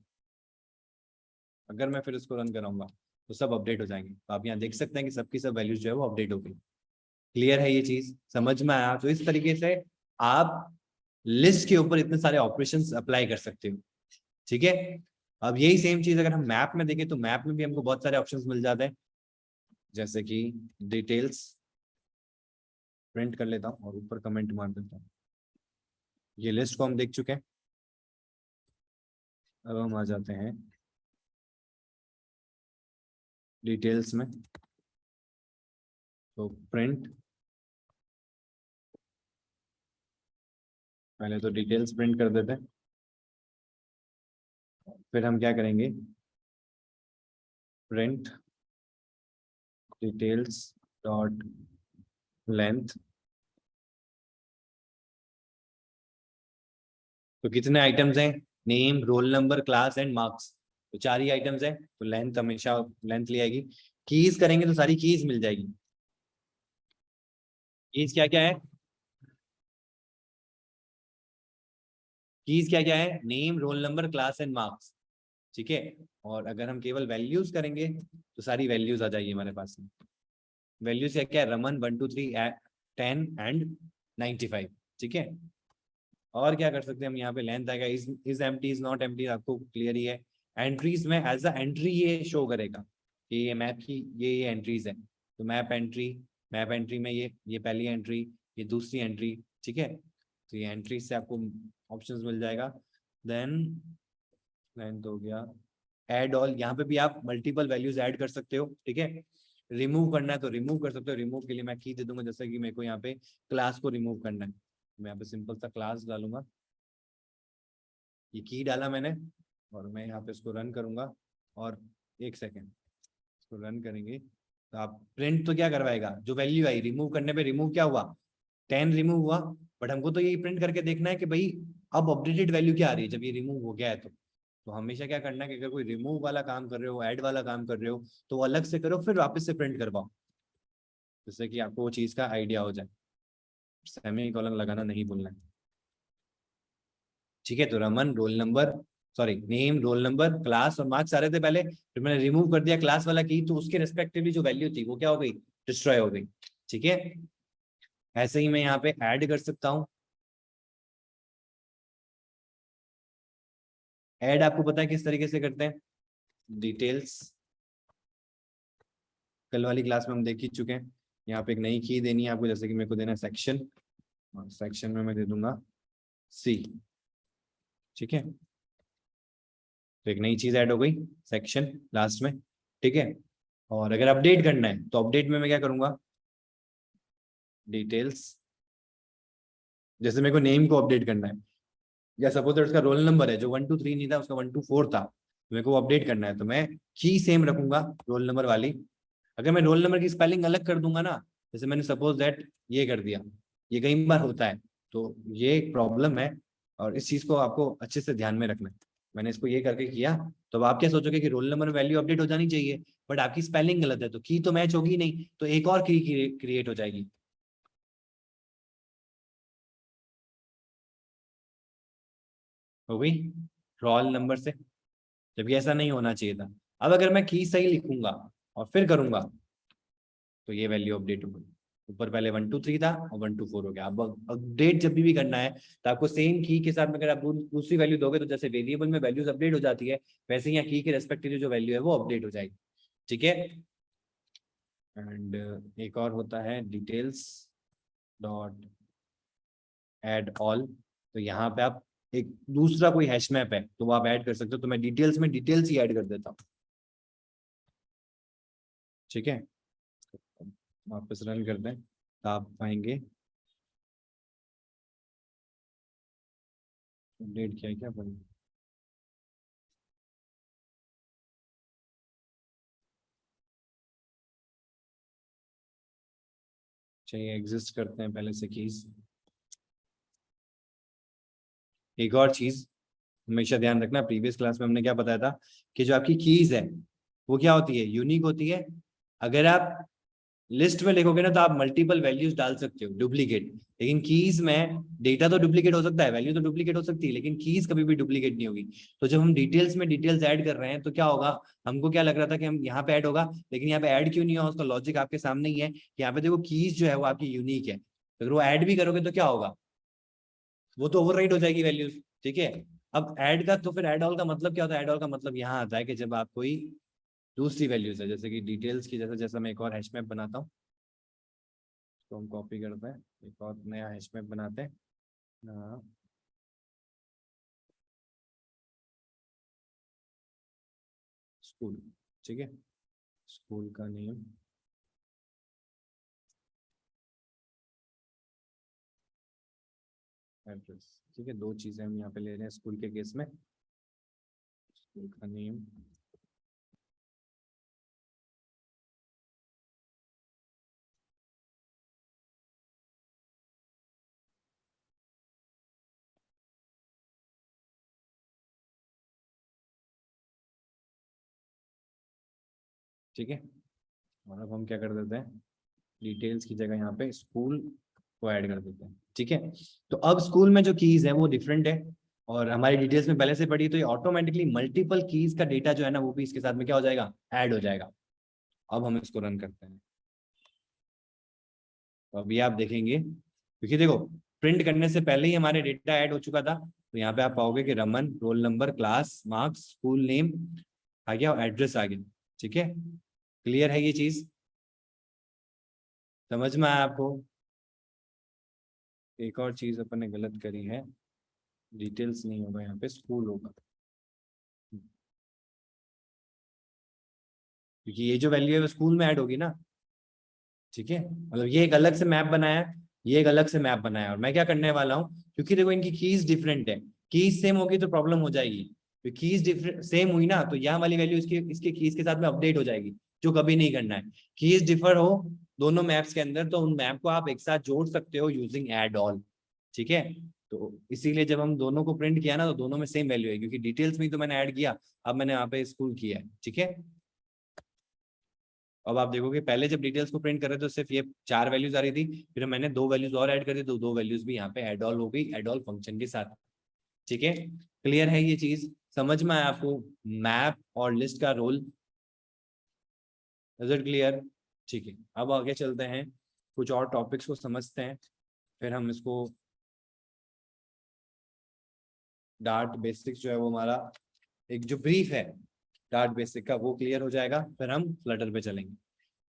Speaker 1: अगर मैं फिर इसको रन कराऊंगा तो सब अपडेट हो जाएंगे। तो आप यहाँ देख सकते हैं कि सबकी सब वैल्यूज जो है वो अपडेट हो गई। क्लियर है ये चीज, समझ में आया? तो इस तरीके से आप लिस्ट के ऊपर इतने सारे ऑपरेशंस अप्लाई कर सकते हो। ठीक है, अब यही सेम चीज अगर हम मैप में देखें तो मैप में भी हमको बहुत सारे ऑप्शंस मिल जाते हैं, जैसे कि डिटेल्स, प्रिंट कर लेता हूँ और ऊपर कमेंट मार देता हूँ। ये लिस्ट को हम देख चुके हैं। अब हम आ जाते हैं डिटेल्स में, तो प्रिंट, पहले तो डिटेल्स प्रिंट कर देते हैं, फिर हम क्या करेंगे, प्रिंट डिटेल्स डॉट लेंथ। तो कितने आइटम्स हैं, name, role number, class and marks, तो 4 ही आइटम्स हैं, तो लेंथ हमेशा लेंथ ले आएगी। कीज करेंगे तो सारी कीज मिल जाएगी। कीज क्या क्या है, कीज क्या क्या है, name, role number, class and marks. ठीक है, और अगर हम केवल वैल्यूज करेंगे तो सारी वैल्यूज आ जाएगी हमारे पास में। वैल्यूज क्या क्या है, रमन 1 2 3 10 एंड 95। ठीक है, और क्या कर सकते हैं हम, यहाँ पे लेंथ आएगा, is empty, is not empty, आपको क्लियर ही है। एंट्रीज में एज अ एंट्री ये शो करेगा कि ये मैप की ये एंट्रीज है, तो मैप एंट्री, मैप एंट्री में ये पहली एंट्री, ये दूसरी एंट्री। ठीक है, तो ये एंट्री से आपको ऑप्शंस मिल जाएगा। देन लेंथ हो गया, ऐड ऑल, यहाँ पे भी आप मल्टीपल वैल्यूज ऐड कर सकते हो। ठीक है, रिमूव करना है तो रिमूव कर सकते हो, रिमूव के लिए मैं की दे दूंगा, जैसे कि मेरे को यहाँ पे क्लास को रिमूव करना है, मैं यहाँ पे सिंपल सा क्लास डालूंगा, ये की डाला मैंने, और मैं यहाँ पे इसको रन करूंगा, और एक सेकेंड इसको रन करेंगे तो आप प्रिंट तो क्या करवाएगा, जो वैल्यू आई रिमूव करने पे, रिमूव क्या हुआ, 10 रिमूव हुआ, बट हमको तो ये प्रिंट करके देखना है कि भाई अब अपडेटेड वैल्यू क्या आ रही है जब ये रिमूव हो गया है। तो हमेशा क्या करना है कि अगर कोई रिमूव वाला काम कर रहे हो, ऐड वाला काम कर रहे हो, तो अलग से करो, फिर वापस से प्रिंट करवाओ, जिससे कि आपको वो चीज का आइडिया हो जाए। सेमी कॉलन लगाना नहीं भूलना है। ठीक है, तो Raman, roll number, sorry name, role number, class और मार्क्स आ रहे थे पहले, फिर मैंने रिमूव कर दिया क्लास वाला की, तो उसके रेस्पेक्टिवली जो वैल्यू थी वो क्या हो गई, डिस्ट्रॉय हो गई। ठीक है, ऐसे ही मैं यहाँ पे ऐड कर सकता हूँ। ऐड आपको पता है किस तरीके से करते हैं, डिटेल्स कल वाली क्लास में हम देख ही चुके हैं। यहाँ पे एक नई की देनी है आपको, जैसे कि मेरे को देना है सेक्शन, और सेक्शन में मैं दे दूंगा सी। ठीक है, तो एक नई चीज ऐड हो गई, सेक्शन लास्ट में। ठीक है, और अगर अपडेट करना है तो अपडेट में मैं क्या करूंगा, डिटेल्स, जैसे मेरे को नेम को अपडेट करना है, या सपोज उसका रोल नंबर है जो 1 2 3 नहीं था, उसका 1 2 4 था, तो मेरे को अपडेट करना है, तो मैं की सेम रखूंगा रोल नंबर वाली। अगर मैं रोल नंबर की स्पेलिंग अलग कर दूंगा ना, जैसे मैंने सपोज दैट ये कर दिया, ये कई बार होता है, तो ये एक प्रॉब्लम है, और इस चीज को आपको अच्छे से ध्यान में रखना है। मैंने इसको ये करके किया, तो अब आप क्या सोचोगे कि रोल नंबर वैल्यू अपडेट हो जानी चाहिए, बट आपकी स्पेलिंग गलत है, तो की तो मैच होगी नहीं, तो एक और की क्रिएट हो जाएगी। हो गई रोल नंबर से, जबकि ऐसा नहीं होना चाहिए था। अब अगर मैं की सही लिखूंगा और फिर करूंगा, तो ये वैल्यू अपडेट हो गई। ऊपर पहले 1 2 3 था और 1 2 4 हो गया। अब अपडेट जब भी करना है तो आपको सेम की के साथ में अगर आप दूसरी वैल्यू दोगे, तो जैसे वेरिएबल में वैल्यूज अपडेट हो जाती है, वैसे ही यहाँ की के रेस्पेक्टिव जो वैल्यू है वो अपडेट हो जाएगी। ठीक है, एंड एक और होता है डिटेल्स डॉट एड ऑल, तो यहाँ पे आप एक दूसरा कोई हैश मैप है तो वो आप ऐड कर सकते हो, तो मैं डिटेल्स में डिटेल्स ही ऐड कर देता हूँ। ठीक है, वापस रन कर दें तो आप पाएंगे अपडेट किया क्या बन, चाहिए एग्जिस्ट करते हैं पहले से कीज। एक और चीज हमेशा ध्यान रखना, प्रीवियस क्लास में हमने क्या बताया था कि जो आपकी कीज है वो क्या होती है, यूनिक होती है। अगर आप लिस्ट में लिखोगे ना तो आप मल्टीपल वैल्यूज डाल सकते हो डुप्लीकेट, लेकिन कीज में डेटा तो डुप्लीकेट हो सकता है, वैल्यू तो डुप्लीकेट हो सकती है, लेकिन कीज कभी भी डुप्लीकेट नहीं होगी। तो जब हम डिटेल्स में डिटेल्स ऐड कर रहे हैं तो क्या होगा, हमको क्या लग रहा था कि हम यहाँ पे ऐड होगा, लेकिन यहाँ पे ऐड क्यों नहीं हुआ, उसका लॉजिक आपके सामने ही है। यहाँ पे देखो कीज जो है वो आपकी यूनिक है, अगर वो ऐड भी करोगे तो क्या होगा, वो तो ओवरराइट हो जाएगी वैल्यूज। ठीक है, अब ऐड का तो फिर ऐड ऑल का मतलब क्या होता है, ऐड ऑल का मतलब यहाँ आता है कि जब आप कोई दूसरी वैल्यूज है, जैसे कि डिटेल्स की, जैसे जैसा मैं एक और हैश मैप बनाता हूँ, तो हम कॉपी करते हैं, एक और नया हैश मैप बनाते हैं। हाँ, स्कूल, ठीक है, स्कूल का नेम, एड्रेस, ठीक है, दो चीजें हम यहाँ पे ले रहे हैं स्कूल के केस में, स्कूल का नेम, ठीक है। और अब हम क्या कर देते हैं, डिटेल्स की जगह यहाँ पे स्कूल को ऐड कर देते हैं, ठीक है। तो अब स्कूल में जो कीज है वो डिफरेंट है, और हमारी डिटेल्स में पहले से पड़ी, तो ये ऑटोमेटिकली मल्टीपल कीज का डेटा जो है ना वो भी इसके साथ में क्या हो जाएगा, ऐड हो जाएगा। अब हम इसको रन करते हैं, तो अभी आप देखेंगे, क्योंकि देखो प्रिंट करने से पहले ही हमारे डेटा ऐड हो चुका था, तो यहाँ पे आप पाओगे कि Raman, roll number, class, marks, school name आ गया और एड्रेस आ गया, ठीक है। क्लियर है ये चीज, समझ में आया आपको। एक और चीज अपन ने गलत करी है, डिटेल्स नहीं होगा यहाँ पे, स्कूल होगा, क्योंकि ये जो वैल्यू है वो स्कूल में ऐड होगी ना, ठीक है। मतलब ये एक अलग से मैप बनाया है, ये एक अलग से मैप बनाया है, और मैं क्या करने वाला हूँ, क्योंकि देखो इनकी कीज डिफरेंट है, कीज सेम होगी तो प्रॉब्लम हो जाएगी, तो कीज डिफरेंट सेम हुई ना तो यहाँ वाली वैल्यू इसकी इसके कीज के साथ में अपडेट हो जाएगी, जो कभी नहीं करना है। कीज डिफर हो दोनों मैप्स के अंदर, तो उन मैप को आप एक साथ जोड़ सकते हो यूजिंग एड ऑल, ठीक है। तो इसीलिए जब हम दोनों को प्रिंट किया ना तो दोनों में सेम वैल्यू है, क्योंकि डिटेल्स में तो मैंने ऐड किया, अब मैंने यहाँ पे स्कूल किया है, ठीक है। अब आप देखोगे पहले जब डिटेल्स को प्रिंट कर रहे थे तो सिर्फ ये चार वैल्यूज आ रही थी, फिर मैंने दो वैल्यूज और ऐड कर दी, तो दो वैल्यूज भी यहाँ पे एड ऑल हो गई, एड ऑल फंक्शन के साथ, ठीक है। क्लियर है ये चीज, समझ में आया आपको मैप और लिस्ट का रोल, इज इट क्लियर। ठीक है, अब आगे चलते हैं, कुछ और टॉपिक्स को समझते हैं, फिर हम इसको डार्ट बेसिक्स जो है वो हमारा एक जो ब्रीफ है डार्ट बेसिक का वो क्लियर हो जाएगा, फिर हम फ्लटर पे चलेंगे।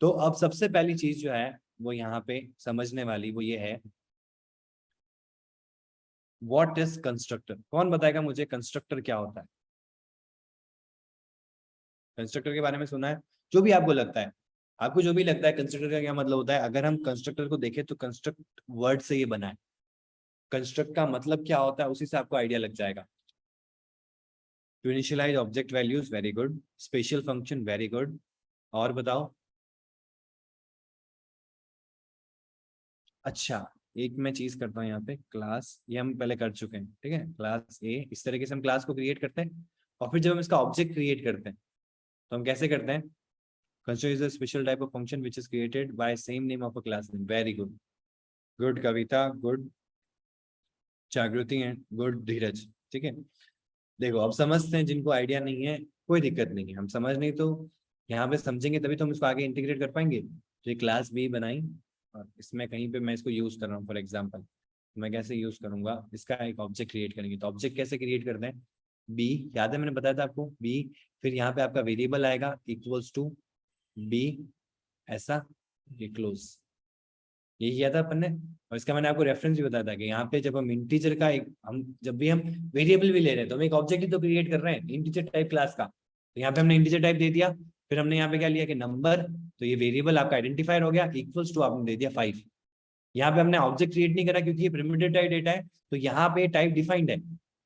Speaker 1: तो अब सबसे पहली चीज जो है वो यहाँ पे समझने वाली वो ये है, व्हाट इज कंस्ट्रक्टर। कौन बताएगा मुझे कंस्ट्रक्टर क्या होता है, कंस्ट्रक्टर के बारे में सुना है, जो भी आपको लगता है, आपको जो भी लगता है कंस्ट्रक्टर का क्या मतलब होता है, अगर हम कंस्ट्रक्टर को देखें तो कंस्ट्रक्ट वर्ड से ये बना है, कंस्ट्रक्ट का मतलब क्या होता है उसी से आपको आइडिया लग जाएगा। To initialise object values, very good. Special function, very good. और बताओ। अच्छा, एक मैं चीज करता हूँ यहाँ पे, क्लास ये हम पहले कर चुके हैं, ठीक है, क्लास ए, इस तरीके से हम क्लास को क्रिएट करते हैं, और फिर जब हम इसका ऑब्जेक्ट क्रिएट करते हैं तो हम कैसे करते हैं, construct is a special type of function which is created by same name of a class name, very good. Good Kavita, good जागृति एंड गुड धीरज, ठीक है। देखो अब समझते हैं, जिनको आइडिया नहीं है कोई दिक्कत नहीं है, हम समझ नहीं तो यहाँ पे समझेंगे तभी तो हम इसको आगे इंटीग्रेट कर पाएंगे। तो ये क्लास बी बनाई, और इसमें कहीं पे मैं इसको यूज कर रहा हूँ, फॉर एग्जाम्पल मैं कैसे यूज करूंगा, इसका एक ऑब्जेक्ट क्रिएट करेंगे, तो ऑब्जेक्ट कैसे क्रिएट करते हैं, बी, याद है मैंने बताया था आपको, बी, फिर यहाँ पे आपका वेरिएबल आएगा इक्वल्स टू बी, ऐसा, ये क्लोज, ये किया था अपन ने। और इसका मैंने आपको रेफरेंस भी बताया था कि यहाँ पे जब हम इंटीजर का एक, हम जब भी हम वेरिएबल भी ले रहे हैं तो हम एक ऑब्जेक्ट ही तो क्रिएट कर रहे हैं इंटीजर टाइप क्लास का, तो यहाँ पे हमने इंटीजर टाइप दे दिया, फिर हमने यहाँ पे क्या लिया कि नंबर, तो ये वेरिएबल आपका आइडेंटिफायर हो गया, इक्वल्स टू आपने दे दिया 5। यहाँ पे हमने ऑब्जेक्ट क्रिएट नहीं करा क्योंकि ये प्रिमिटिव टाइप डेटा है, तो यहाँ पे टाइप डिफाइंड है,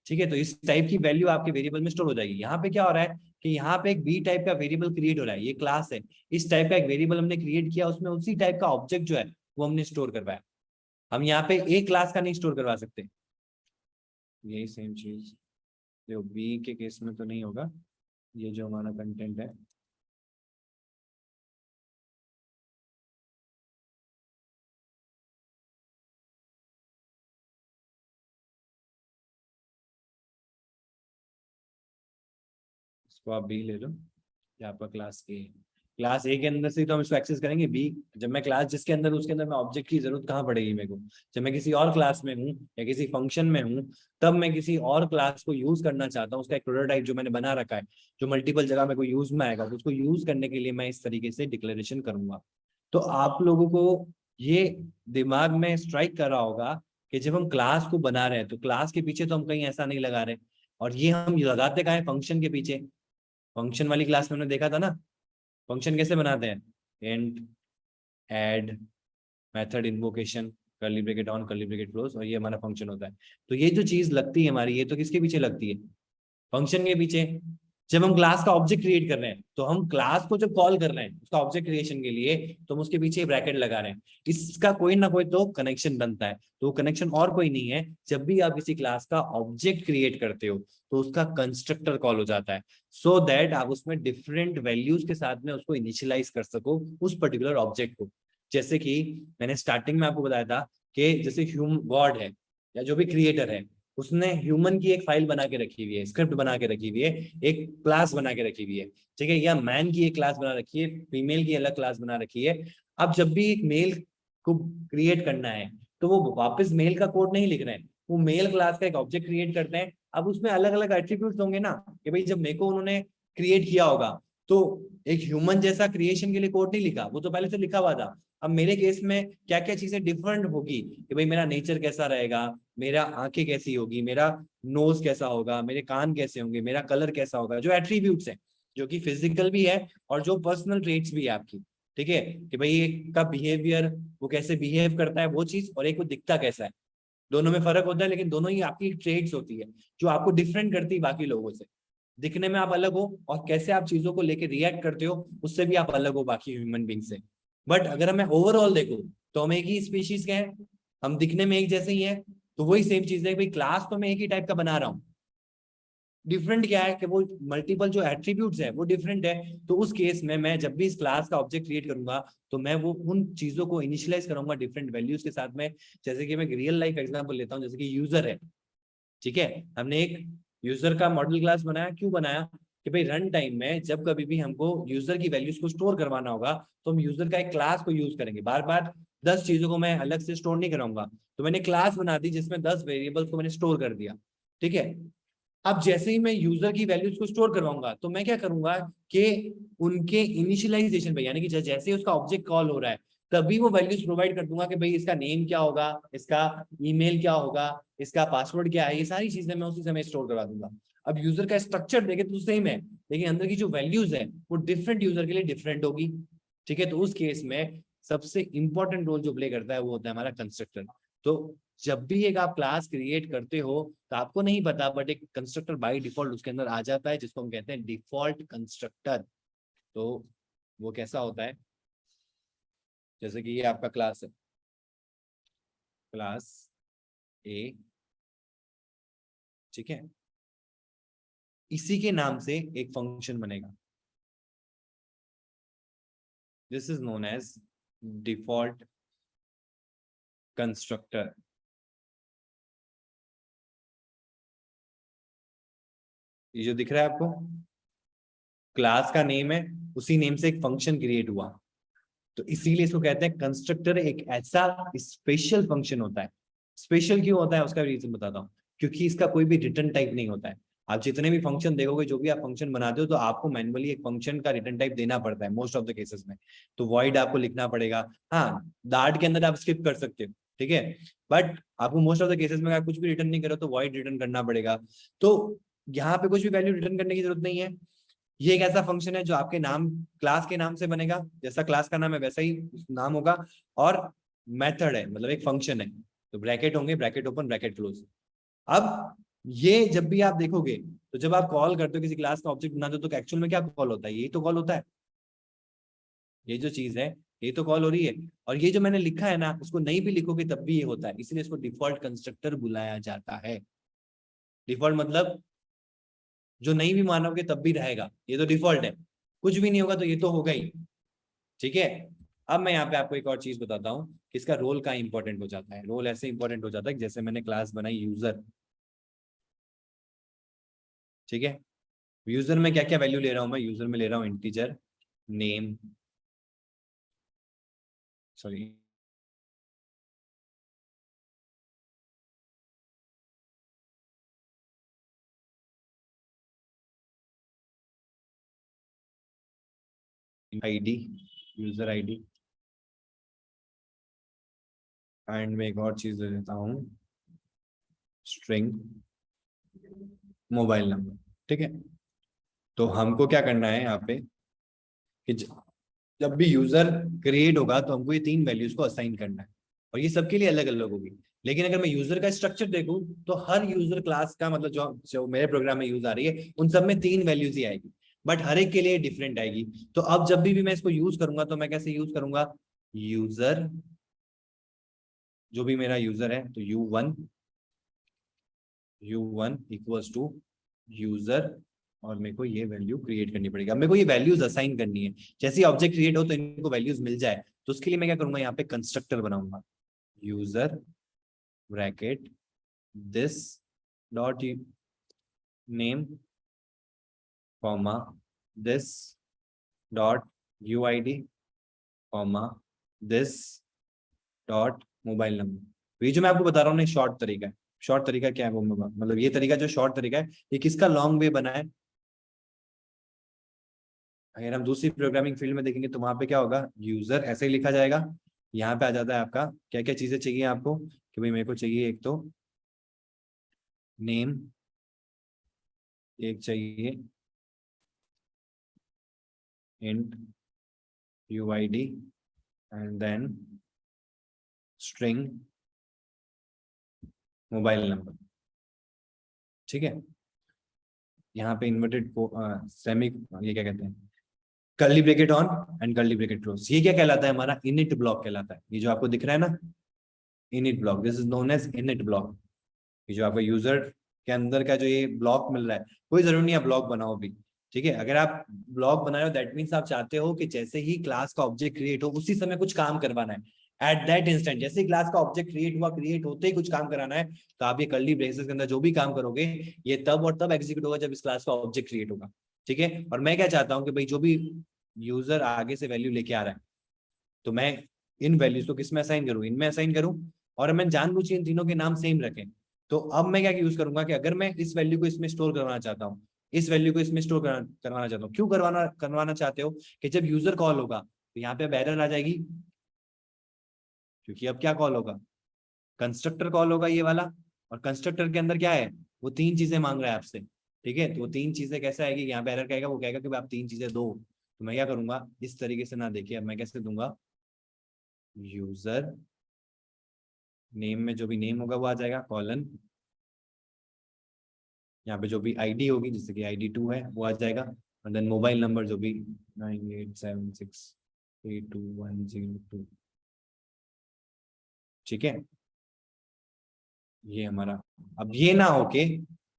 Speaker 1: ठीक है, तो इस टाइप की वैल्यू आपके वेरिएबल में स्टोर हो जाएगी। यहाँ पे क्या हो रहा है कि यहाँ पे एक बी टाइप का वेरिएबल क्रिएट हो रहा है, ये क्लास है, इस टाइप का एक वेरिएबल हमने क्रिएट किया, उसमें उसी टाइप का ऑब्जेक्ट जो है वो हमने स्टोर करवाया। हम यहाँ पे एक क्लास का नहीं स्टोर करवा सकते, यही सेम चीज जो बी के केस में तो नहीं होगा, ये जो हमारा कंटेंट है इसको आप बी ले लो, ये आपका क्लास ए। क्लास ए के अंदर से तो हम इसको एक्सेस करेंगे बी। जब मैं क्लास जिसके अंदर, उसके अंदर मैं ऑब्जेक्ट की जरूरत कहाँ पड़ेगी मेरे को? जब मैं किसी और क्लास में हूँ या किसी फंक्शन में हूँ, तब मैं किसी और क्लास को यूज करना चाहता हूँ, उसका एक प्रोटोटाइप जो मैंने बना रखा है, जो मल्टीपल जगह में कोई यूज में आएगा, तो उसको यूज करने के लिए मैं इस तरीके से डिक्लेरेशन करूंगा। तो आप लोगों को ये दिमाग में स्ट्राइक कर रहा होगा कि जब हम क्लास को बना रहे हैं तो क्लास के पीछे तो हम कहीं ऐसा नहीं लगा रहे, और ये हम लगाते कहाँ है? फंक्शन के पीछे। फंक्शन वाली क्लास में हमने देखा था ना, फंक्शन कैसे बनाते हैं? Int, add, method invocation, curly bracket on, curly bracket close, और ये हमारा फंक्शन होता है। तो ये जो चीज लगती है हमारी, ये तो किसके पीछे लगती है? फंक्शन के पीछे। जब हम क्लास का ऑब्जेक्ट क्रिएट कर रहे हैं, तो हम क्लास को जब कॉल कर रहे हैं उसका ऑब्जेक्ट क्रिएशन के लिए, तो हम उसके पीछे ब्रैकेट लगा रहे हैं। इसका कोई ना कोई तो कनेक्शन बनता है, तो कनेक्शन और कोई नहीं है। जब भी आप किसी क्लास का ऑब्जेक्ट क्रिएट करते हो तो उसका कंस्ट्रक्टर कॉल हो जाता है, सो दैट आप उसमें डिफरेंट वैल्यूज के साथ में उसको इनिशियलाइज कर सको उस पर्टिकुलर ऑब्जेक्ट को। जैसे कि मैंने स्टार्टिंग में आपको बताया था कि जैसे ह्यूम गॉड है या जो भी क्रिएटर है, उसने ह्यूमन की एक फाइल बना के रखी हुई है, स्क्रिप्ट बना के रखी हुई है, एक क्लास बना के रखी हुई है, ठीक है, या मैन की एक क्लास बना रखी है, फीमेल की अलग क्लास बना रखी है। अब जब भी एक मेल को क्रिएट करना है, तो वो वापस मेल का कोड नहीं लिख रहे हैं, वो मेल क्लास का एक ऑब्जेक्ट क्रिएट करते हैं। अब उसमें अलग अलग एट्रीब्यूट्स होंगे ना, कि भाई जब मेरे को उन्होंने क्रिएट किया होगा, तो एक ह्यूमन जैसा क्रिएशन के लिए कोड नहीं लिखा, वो तो पहले से लिखा हुआ था। अब मेरे केस में क्या क्या चीजें डिफरेंट होगी, कि भाई मेरा नेचर कैसा रहेगा, मेरा आंखें कैसी होगी, मेरा नोज कैसा होगा, मेरे कान कैसे होंगे, मेरा कलर कैसा होगा, जो एट्रीब्यूट्स है, जो कि फिजिकल भी है और जो पर्सनल ट्रेट्स भी है आपकी, ठीक है, कि भाई एक का बिहेवियर, वो कैसे बिहेव करता है वो चीज, और एक वो दिखता कैसा है। दोनों में फर्क होता है, लेकिन दोनों ही आपकी ट्रेट्स होती है जो आपको डिफरेंट करती है बाकी लोगों से। दिखने में आप अलग हो, और कैसे आप चीजों को लेके रिएक्ट करते हो उससे भी आप अलग हो बाकी ह्यूमन बींग से। बट अगर हमें ओवरऑल देखो, तो हम एक ही स्पीशीज के हैं, हम दिखने में एक जैसे ही है। तो वही सेम चीज है भाई, क्लास तो मैं एक ही टाइप का बना रहा हूँ, डिफरेंट क्या है कि वो मल्टीपल जो एट्रीब्यूट्स है वो डिफरेंट है। तो उस केस में मैं जब भी इस क्लास का ऑब्जेक्ट क्रिएट करूंगा, तो मैं वो उन चीजों को इनिशियलाइज करूंगा डिफरेंट वैल्यूज के साथ में। जैसे कि मैं रियल लाइफ एग्जांपल लेता हूँ, जैसे कि यूजर है, ठीक है, हमने एक यूजर का मॉडल क्लास बनाया। क्यों बनाया? कि भाई रन टाइम में जब कभी भी हमको यूजर की वैल्यूज को स्टोर करवाना होगा, तो हम यूजर का एक क्लास को यूज करेंगे। बार बार 10 चीजों को मैं अलग से स्टोर नहीं कराऊंगा, तो मैंने क्लास बना दी जिसमें 10 वेरिएबल्स को मैंने स्टोर कर दिया, ठीक है। अब जैसे ही मैं यूजर की वैल्यूज को स्टोर करवाऊंगा, तो मैं क्या करूंगा कि उनके इनिशियलाइजेशन पे, यानी कि जैसे ही उसका ऑब्जेक्ट कॉल हो रहा है, तभी वो वैल्यूज प्रोवाइड कर दूंगा कि भाई इसका नेम क्या होगा, इसका ईमेल क्या होगा, इसका पासवर्ड क्या है, ये सारी चीजें मैं उसी समय स्टोर करवा दूंगा। अब यूजर का स्ट्रक्चर देखे तो सेम है, लेकिन अंदर की जो वैल्यूज है वो डिफरेंट यूजर के लिए डिफरेंट होगी, ठीक है। तो उस केस में सबसे इंपॉर्टेंट रोल जो प्ले करता है वो होता है हमारा कंस्ट्रक्टर। तो जब भी एक आप क्लास क्रिएट करते हो, तो आपको नहीं पता, बट एक कंस्ट्रक्टर बाय डिफॉल्ट उसके अंदर आ जाता है, जिसको हम कहते हैं डिफॉल्ट कंस्ट्रक्टर। तो वो कैसा होता है? जैसे कि ये आपका क्लास है, क्लास ए, ठीक है, इसी के नाम से एक फंक्शन बनेगा, this is known as default constructor. ये जो दिख रहा है आपको, क्लास का नेम है, उसी नेम से एक फंक्शन क्रिएट हुआ, तो इसीलिए इसको कहते हैं कंस्ट्रक्टर। एक ऐसा स्पेशल फंक्शन होता है। स्पेशल क्यों होता है उसका रीजन बताता हूँ। क्योंकि इसका कोई भी रिटर्न टाइप नहीं होता है। आप जितने भी फंक्शन देखोगे, जो भी आप फंक्शन बनाते हो, तो आपको मैनुअली एक फंक्शन का रिटर्न टाइप देना पड़ता है मोस्ट ऑफ द केसेस में। तो वॉइड आपको लिखना पड़ेगा। हाँ, डार्ट के अंदर आप स्किप कर सकते हो, ठीक है, बट आपको मोस्ट ऑफ द केसेस में अगर कुछ भी रिटर्न नहीं करो तो वॉइड रिटर्न करना पड़ेगा। तो यहाँ पे कुछ भी वैल्यू रिटर्न करने की जरूरत नहीं है। ये एक ऐसा फंक्शन है जो आपके नाम, क्लास के नाम से बनेगा, जैसा क्लास का नाम है वैसा ही नाम होगा, और मेथड है, मतलब एक फंक्शन है, तो ब्रैकेट होंगे, ब्रैकेट ओपन, ब्रैकेट क्लोज। अब ये जब भी आप देखोगे, तो जब आप कॉल करते हो किसी क्लास का ऑब्जेक्ट बनाते हो, तो एक्चुअल में क्या कॉल होता है? यही तो कॉल होता है, ये जो चीज है, ये तो कॉल हो रही है। और ये जो मैंने लिखा है ना, उसको नहीं भी लिखोगे तब भी ये होता है, इसलिए इसको डिफॉल्ट कंस्ट्रक्टर बुलाया जाता है। डिफॉल्ट मतलब जो नहीं भी मानोगे तब भी रहेगा, ये तो डिफॉल्ट है। कुछ भी नहीं होगा तो ये तो होगा ही, ठीक है। अब मैं यहाँ पे आपको एक और चीज बताता हूँ कि इसका रोल का इंपॉर्टेंट हो जाता है। रोल ऐसे इंपॉर्टेंट हो जाता है कि जैसे मैंने क्लास बनाई यूजर, ठीक है, यूजर में क्या क्या वैल्यू ले रहा हूं मैं, यूजर में ले रहा हूं integer, name, sorry ID, user ID, and मैं एक और चीज दे देता हूँ, स्ट्रिंग, मोबाइल नंबर। ठीक है, तो हमको क्या करना है यहाँ पे कि जब भी यूजर क्रिएट होगा तो हमको ये तीन वैल्यूज को असाइन करना है, और ये सबके लिए अलग अलग होगी। लेकिन अगर मैं यूजर का स्ट्रक्चर देखूं तो हर यूजर क्लास का मतलब जो जो मेरे प्रोग्राम में यूज आ रही है उन सब में तीन वैल्यूज ही आएगी, बट हर एक के लिए डिफरेंट आएगी। तो अब जब भी मैं इसको यूज करूंगा तो मैं कैसे यूज करूंगा, यूजर, जो भी मेरा यूजर है तो u1 इक्वल्स टू यूजर, और मेरे को ये वैल्यू क्रिएट करनी पड़ेगी। अब मेरे को ये वैल्यूज असाइन करनी है, जैसे ऑब्जेक्ट क्रिएट हो तो इनको वैल्यूज मिल जाए, तो उसके लिए मैं क्या करूंगा, यहाँ पे कंस्ट्रक्टर बनाऊंगा, user bracket this dot name comma this dot UID comma this dot mobile number. ये जो मैं आपको बता रहा हूँ ना, शॉर्ट तरीका है। शॉर्ट तरीका क्या है वो मतलब ये तरीका जो शॉर्ट तरीका है, ये किसका लॉन्ग वे बना है। अगर हम दूसरी प्रोग्रामिंग फील्ड में देखेंगे तो वहां पे क्या होगा, यूजर ऐसे ही लिखा जाएगा, यहाँ पे आ जाता है आपका क्या क्या चीजें चाहिए आपको, कि भाई मेरे को चाहिए एक तो नेम, एक चाहिए int UID, and then string mobile number. ठीक है, यहाँ पे इन्वर्टेड सेमी, ये क्या कहते हैं, curly bracket on and curly bracket close, ये क्या कहलाता है, हमारा इनिट ब्लॉक कहलाता है। ये जो आपको दिख रहा है ना, init block, this is known as init block. ये जो आपका यूजर के अंदर का जो ये ब्लॉक मिल रहा है, कोई जरूरी नहीं है ब्लॉक बनाओ भी। ठीक है, अगर आप ब्लॉक बना रहे हो दैट मीन्स आप चाहते हो कि जैसे ही क्लास का ऑब्जेक्ट क्रिएट हो उसी समय कुछ काम करवाना है, एट दैट इंस्टेंट, जैसे ही क्लास का ऑब्जेक्ट क्रिएट हुआ, क्रिएट होते ही कुछ काम कराना है, तो आप ये कर्ली ब्रेसेस के अंदर जो भी काम करोगे ये तब और तब एग्जीक्यूट होगा जब इस क्लास का ऑब्जेक्ट क्रिएट होगा। ठीक है, और मैं क्या चाहता हूँ कि भाई जो भी यूजर आगे से वैल्यू लेके आ रहा है तो मैं इन वैल्यूज को किस में असाइन करूँ, इनमें असाइन करूँ, और मैं जानबूझ के इन तीनों के नाम सेम रखें। तो अब मैं क्या यूज करूंगा कि अगर मैं इस वैल्यू को इसमें स्टोर करवाना चाहता हूँ, इस वैल्यू को इसमें स्टोर करवाना चाहता हूँ, क्यों करवाना चाहते हो, कि जब यूजर कॉल होगा तो यहाँ पे अब एरर आ जाएगी, क्योंकि अब क्या कॉल होगा, कंस्ट्रक्टर कॉल होगा ये वाला, और कंस्ट्रक्टर के अंदर क्या है, वो तीन चीजें मांग रहा है आपसे। ठीक है, तो वो तीन चीजें कैसे आएगी, यहाँ पे एरर कहेगा, वो कहेगा कि आप तीन चीजें दो। तो मैं क्या करूंगा, इस तरीके से ना, देखिए अब मैं कैसे दूंगा, यूजर नेम में जो भी नेम होगा वो आ जाएगा, कॉलन, यहाँ पे जो भी आईडी होगी जैसे कि ID 2 है वो आ जाएगा, और देन मोबाइल नंबर जो भी 9876321002। ठीक है, ये हमारा, अब ये ना होके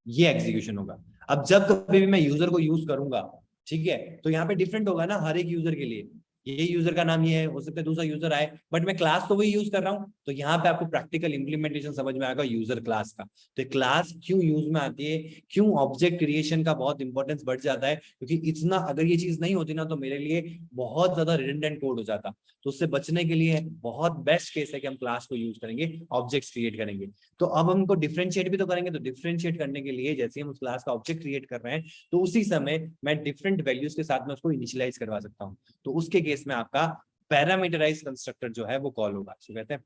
Speaker 1: ये एग्जीक्यूशन होगा। अब जब कभी भी मैं यूजर को यूज करूंगा, ठीक है, तो यहाँ पे डिफरेंट होगा ना हर एक यूजर के लिए, ये यूजर का नाम ये है, हो सकता है दूसरा यूजर आए, बट मैं क्लास तो वही यूज कर रहा हूँ। तो यहाँ पे आपको प्रैक्टिकल इंप्लीमेंटेशन समझ में आएगा यूजर क्लास का। तो क्लास क्यों यूज में आती है, क्यों ऑब्जेक्ट क्रिएशन का बहुत इंपॉर्टेंस बढ़ जाता है, क्योंकि इतना अगर ये चीज नहीं होती ना तो मेरे लिए बहुत ज्यादा रिडंडेंट कोड हो जाता। तो उससे बचने के लिए बहुत बेस्ट केस है कि हम क्लास को यूज करेंगे, ऑब्जेक्ट्स क्रिएट करेंगे। तो अब हमको डिफरेंशिएट भी तो करेंगे, तो डिफरेंशिएट करने के लिए जैसे हम उस क्लास का ऑब्जेक्ट क्रिएट कर रहे हैं तो उसी समय मैं डिफरेंट वैल्यूज के साथ में उसको इनिशियलाइज करवा सकता हूँ। तो उसके केस में आपका पैरामीटराइज कंस्ट्रक्टर जो है वो कॉल होगा, इसको कहते हैं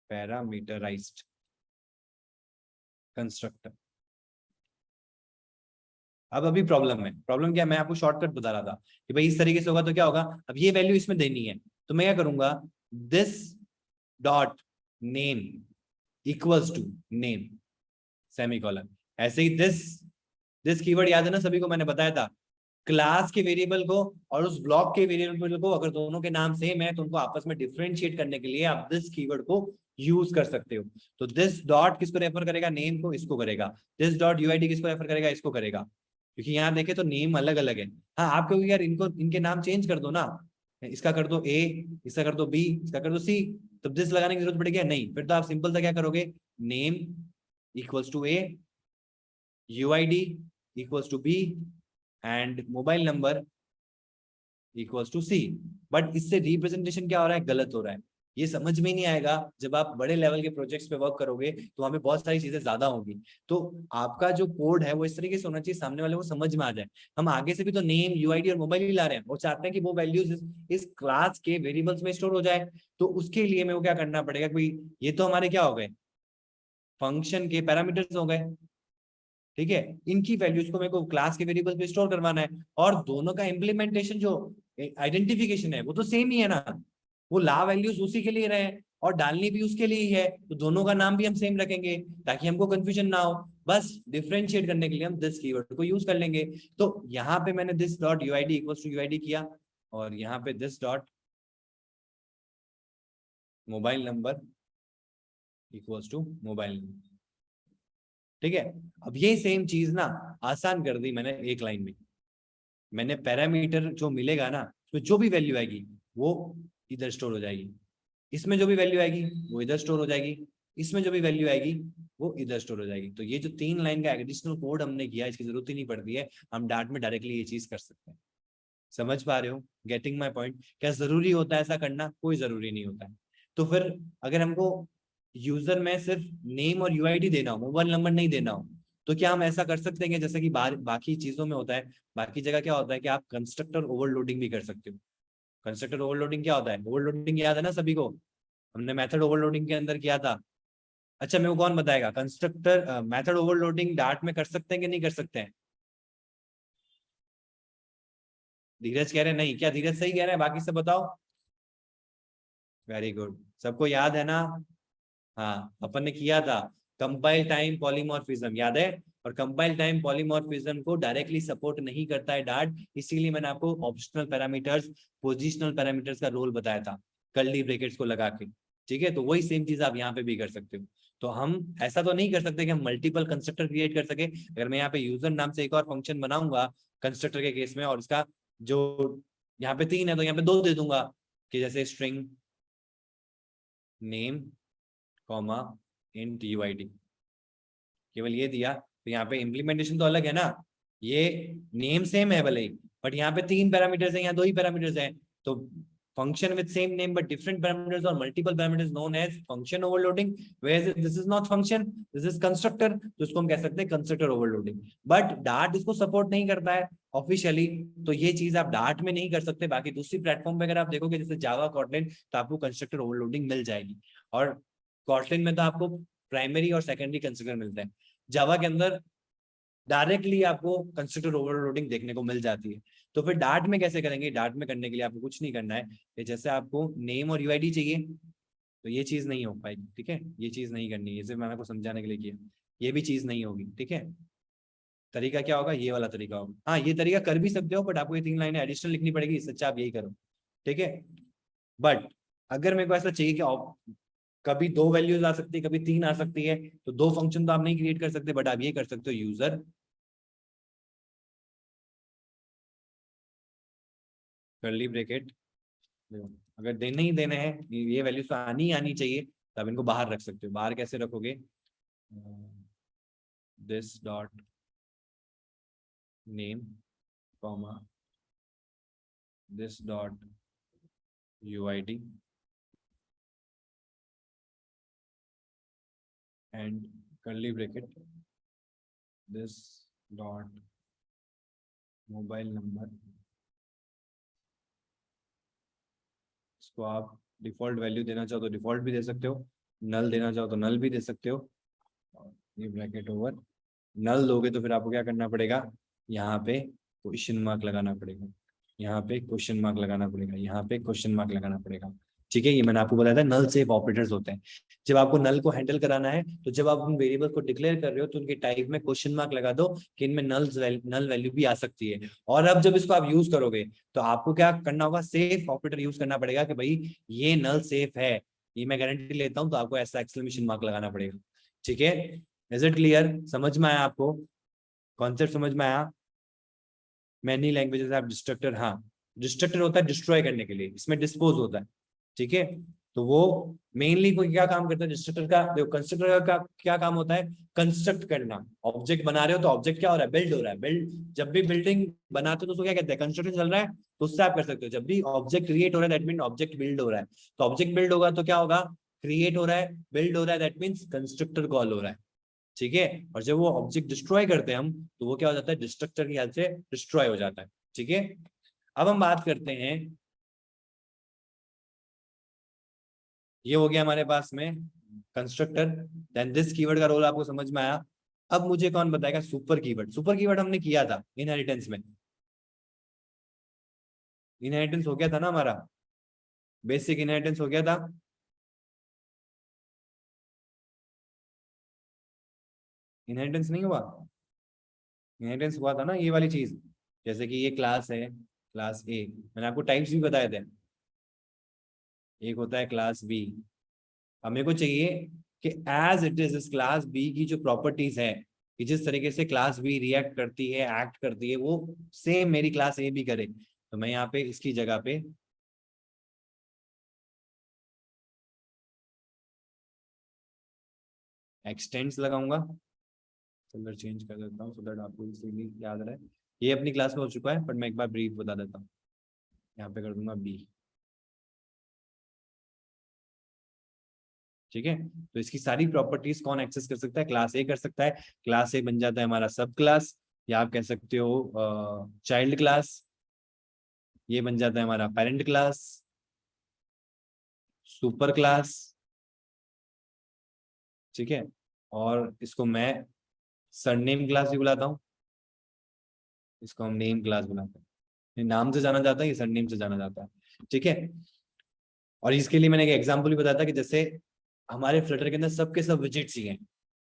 Speaker 1: पैरामीटराइज्ड कंस्ट्रक्टर। अब अभी प्रॉब्लम है, प्रॉब्लम क्या है, मैं आपको शॉर्टकट बता रहा था कि भाई इस तरीके से होगा तो क्या होगा, अब ये वैल्यू इसमें देनी है, तो मैं क्या करूंगा, this dot name equals to name semicolon. ऐसे ही दिस कीवर्ड याद है ना सभी को, मैंने बताया था क्लास के वेरिएबल को और उस ब्लॉक के वेरिएबल को अगर दोनों के नाम सेम है तो उनको आपस में डिफरेंशिएट करने के लिए आप दिस कीवर्ड को यूज कर सकते हो। तो दिस डॉट किसको रेफर करेगा, नेम को, इसको करेगा। दिस डॉट यूआईडी किसको रेफर करेगा, इसको करेगा, क्योंकि यहाँ देखे तो नेम अलग अलग है। हाँ, आप कहोगे यार इनको, इनके नाम चेंज कर दो ना, इसका कर दो ए, इसका कर दो बी, इसका कर दो सी, तो दिस लगाने की जरूरत पड़ेगी नहीं, फिर तो आप सिंपल सा क्या करोगे, name equals to A, UID equals to B and mobile number equals to C. But इससे रिप्रेजेंटेशन क्या हो रहा है, गलत हो रहा है। ये समझ में नहीं आएगा। जब आप बड़े लेवल के प्रोजेक्ट्स पे वर्क करोगे तो वहां पे बहुत सारी चीजें ज्यादा होंगी। तो आपका जो कोड है वो इस तरीके से होना चाहिए सामने वाले को समझ में आ जाए। हम आगे से भी तो नेम, यूआईडी और मोबाइल ही ला रहे हैं, वो चाहते हैं कि वो वैल्यूज इस क्लास के वेरिएबल्स में स्टोर हो जाए। तो उसके लिए मेरे को क्या करना पड़ेगा कि ये तो हमारे क्या हो गए, फंक्शन के पैरामीटर्स हो गए, ठीक है। इनकी वैल्यूज को मेरे को क्लास के वेरिएबल पे स्टोर करवाना है। और दोनों का इम्प्लीमेंटेशन जो आइडेंटिफिकेशन है वो तो सेम ही है ना, वो ला वैल्यूज उसी के लिए रहे और डालनी भी उसके लिए ही है, तो दोनों का नाम भी हम सेम रखेंगे ताकि हमको कंफ्यूजन ना हो। बस डिफरेंशिएट करने के लिए हम दिस कीवर्ड को यूज कर लेंगे। तो यहाँ पे मैंने this dot UID equals to UID किया और यहाँ पे this dot mobile number equals to mobile number, ठीक है। अब ये सेम चीज ना आसान कर दी मैंने एक लाइन में। मैंने पैरामीटर जो मिलेगा ना उसमें जो भी वैल्यू आएगी वो इधर स्टोर हो जाएगी, इसमें जो भी वैल्यू आएगी वो इधर स्टोर हो जाएगी, इसमें जो भी वैल्यू आएगी वो इधर स्टोर हो जाएगी। तो ये जो 3 लाइन का एडिशनल कोड हमने किया इसकी जरूरत ही नहीं पड़ती है, हम डार्ट में डायरेक्टली ये चीज कर सकते हैं। समझ पा रहे हो, गेटिंग माई पॉइंट। क्या जरूरी होता है ऐसा करना? कोई जरूरी नहीं होता है। तो फिर अगर हमको यूजर में सिर्फ नेम और यूआईडी देना हो, मोबाइल नंबर नहीं देना हो, तो क्या हम ऐसा कर सकते हैं जैसे कि बाकी चीजों में होता है? बाकी जगह क्या होता है कि आप कंस्ट्रक्टर ओवरलोडिंग भी कर सकते हो। कंस्ट्रक्टर ओवरलोडिंग क्या होता है? ओवरलोडिंग याद है ना सभी को, हमने मेथड ओवरलोडिंग के अंदर किया था। अच्छा मेरे को कौन बताएगा, कंस्ट्रक्टर मेथड ओवरलोडिंग डार्ट में कर सकते हैं कि नहीं कर सकते हैं? धीरज कह रहे हैं नहीं, क्या धीरज सही कह रहे हैं? बाकी सब बताओ। वेरी गुड, सबको याद है ना? हाँ अपन ने किया था कंपाइल टाइम पॉलीमॉर्फिज्म, याद है? और कंपाइल टाइम पॉलीमॉर्फिज्म को डायरेक्टली सपोर्ट नहीं करता है डार्ट, इसीलिए मैंने आपको ऑप्शनल पैरामीटर्स, पोजिशनल पैरामीटर्स का रोल बताया था कर्ली ब्रैकेट्स को लगा के, ठीक है। तो वही सेम चीज आप यहाँ पे भी कर सकते हो। तो हम ऐसा तो नहीं कर सकते कि हम मल्टीपल कंस्ट्रक्टर क्रिएट कर सके। अगर मैं यहाँ पे यूजर नाम से एक और फंक्शन बनाऊंगा कंस्ट्रक्टर के केस में, और इसका जो यहाँ पे 3 है तो यहाँ पे 2 दे दूंगा, कि जैसे string name comma int UID, केवल ये दिया। तो यहाँ पे इम्प्लीमेंटेशन तो अलग है ना, ये नेम सेम है भले ही, बट यहाँ पे 3 पैरामीटर्स हैं, यहाँ 2 ही पैरामीटर्स हैं। तो function with same name but different parameters और multiple parameters known as function overloading, where this is not function, this is constructor, तो इसको हम कह सकते हैं कंस्ट्रक्टर ओवरलोडिंग। बट डार्ट इसको सपोर्ट नहीं करता है ऑफिशियली, तो ये चीज आप डार्ट में नहीं कर सकते। बाकी दूसरी प्लेटफॉर्म पे अगर आप देखोगे जैसे जावा, कॉटलिन, तो आपको कंस्ट्रक्टर ओवरलोडिंग मिल जाएगी। और कॉटलिन में तो आपको प्राइमरी और सेकेंडरी कंस्ट्रक्टर मिलते हैं, जावा के अंदर डायरेक्टली आपको कंस्ट्रक्टर ओवरलोडिंग देखने को मिल जाती है। तो फिर डार्ट में कैसे करेंगे? डार्ट में करने के लिए आपको कुछ नहीं करना है, कि जैसे आपको नेम और यूआईडी चाहिए तो ये चीज नहीं हो पाएगी, ठीक है। ये चीज नहीं करनी है, ये सिर्फ मैंने आपको समझाने के लिए किया, ये भी चीज नहीं होगी, ठीक है। तरीका क्या होगा? ये वाला तरीका होगा। हाँ ये तरीका कर भी सकते हो, बट आपको ये 3 लाइनें एडिशनल लिखनी पड़ेगी, इससे अच्छा आप यही करो, ठीक है। बट अगर मेरे को ऐसा चाहिए कि कभी 2 वैल्यूज आ सकती है, कभी 3 आ सकती है, तो 2 फंक्शन तो आप नहीं क्रिएट कर सकते, बट आप ये कर सकते हो, यूजर कर्ली ब्रैकेट, अगर देने ही देने हैं ये वैल्यूज तो आनी ही आनी चाहिए, तो आप इनको बाहर रख सकते हो। बाहर कैसे रखोगे? This dot name comma this dot UID and curly bracket this dot mobile number. इसको आप डिफॉल्ट वैल्यू देना चाहो तो डिफॉल्ट भी दे सकते हो, नल देना चाहो तो नल भी दे सकते हो। ये ब्रैकेट ओवर नल दोगे तो फिर आपको क्या करना पड़ेगा? यहाँ पे क्वेश्चन मार्क लगाना पड़ेगा, यहाँ पे क्वेश्चन मार्क लगाना पड़ेगा, यहाँ पे क्वेश्चन मार्क लगाना पड़ेगा, ठीक है। ये मैंने आपको बताया था नल सेफ ऑपरेटर्स होते हैं। जब आपको नल को हैंडल कराना है तो जब आप उन वेरिएबल को डिक्लेयर कर रहे हो तो उनके टाइप में क्वेश्चन मार्क लगा दो कि इनमें नल वैल्यू भी आ सकती है। और अब जब इसको आप यूज करोगे तो आपको क्या करना होगा? सेफ ऑपरेटर यूज करना पड़ेगा कि भाई ये नल सेफ है, ये मैं गारंटी लेता हूं, तो आपको ऐसा एक्सक्लेमेशन मार्क लगाना पड़ेगा, ठीक है। Is it clear? समझ में आया आपको? कॉन्सेप्ट समझ में आया? मैनी लैंग्वेजेस आप डिस्ट्रक्टर, हाँ डिस्ट्रक्टर होता है डिस्ट्रॉय करने के लिए, इसमें डिस्पोज होता है, ठीक है। तो वो मेनली कोई क्या काम करता है डिस्ट्रक्टर का, देखो कंस्ट्रक्टर का क्या काम होता है, कंस्ट्रक्ट करना। ऑब्जेक्ट बना रहे हो तो ऑब्जेक्ट क्या हो रहा है, बिल्ड हो रहा है। बिल्ड, जब भी बिल्डिंग बनाते हो तो उसको क्या कहते हैं, कंस्ट्रक्शन चल रहा है, तो उससे आप कर सकते हो। जब भी ऑब्जेक्ट क्रिएट हो रहा है दैट मीन ऑब्जेक्ट बिल्ड हो रहा है। तो ऑब्जेक्ट बिल्ड होगा तो क्या होगा, क्रिएट हो रहा है, बिल्ड हो रहा है, दैट मीन्स कंस्ट्रक्टर कॉल हो रहा है। ठीक है, और जब वो ऑब्जेक्ट डिस्ट्रॉय करते हैं हम, तो वो क्या हो जाता है, डिस्ट्रक्टर की हेल्प से डिस्ट्रॉय हो जाता है। ठीक है, अब हम बात करते हैं, ये हो गया हमारे पास में कंस्ट्रक्टर। देन दिस कीवर्ड का रोल आपको समझ में आया। अब मुझे कौन बताएगा सुपर कीवर्ड। सुपर कीवर्ड हमने किया था इनहेरिटेंस में, इनहेरिटेंस हो गया था ना हमारा, बेसिक इनहेरिटेंस हो गया था। इनहेरिटेंस नहीं हुआ, इनहेरिटेंस हुआ था ना ये वाली चीज। जैसे कि ये क्लास है, क्लास ए, मैंने आपको टाइप्स भी बताए थे। एक होता है क्लास बी। अब मेरे को चाहिए कि एज इट इज इस क्लास बी की जो प्रॉपर्टीज है, कि जिस तरीके से क्लास बी रिएक्ट करती है, एक्ट करती है, वो सेम मेरी क्लास ए भी करे। तो मैं यहाँ पे इसकी जगह पे एक्सटेंड्स लगाऊंगा। कलर चेंज कर देता हूँ सो दैट आपको इजीली याद रहे। ये अपनी क्लास में हो चुका है, बट मैं एक बार ब्रीफ बता देता हूँ। यहाँ पे कर दूंगा बी। ठीक है, तो इसकी सारी प्रॉपर्टीज कौन एक्सेस कर सकता है, क्लास ए कर सकता है। क्लास ए बन जाता है हमारा सब क्लास, या आप कह सकते हो चाइल्ड क्लास। ये बन जाता है हमारा पेरेंट क्लास, सुपर क्लास। ठीक है, और इसको मैं सरनेम क्लास भी बुलाता हूँ, इसको हम नेम क्लास बुलाते हैं। ये नाम से जाना जाता है, ये सरनेम से जाना जाता है। ठीक है, और इसके लिए मैंने एक एग्जांपल भी बताया था कि जैसे हमारे फ्लटर के अंदर सबके सब विजिट्स ही हैं।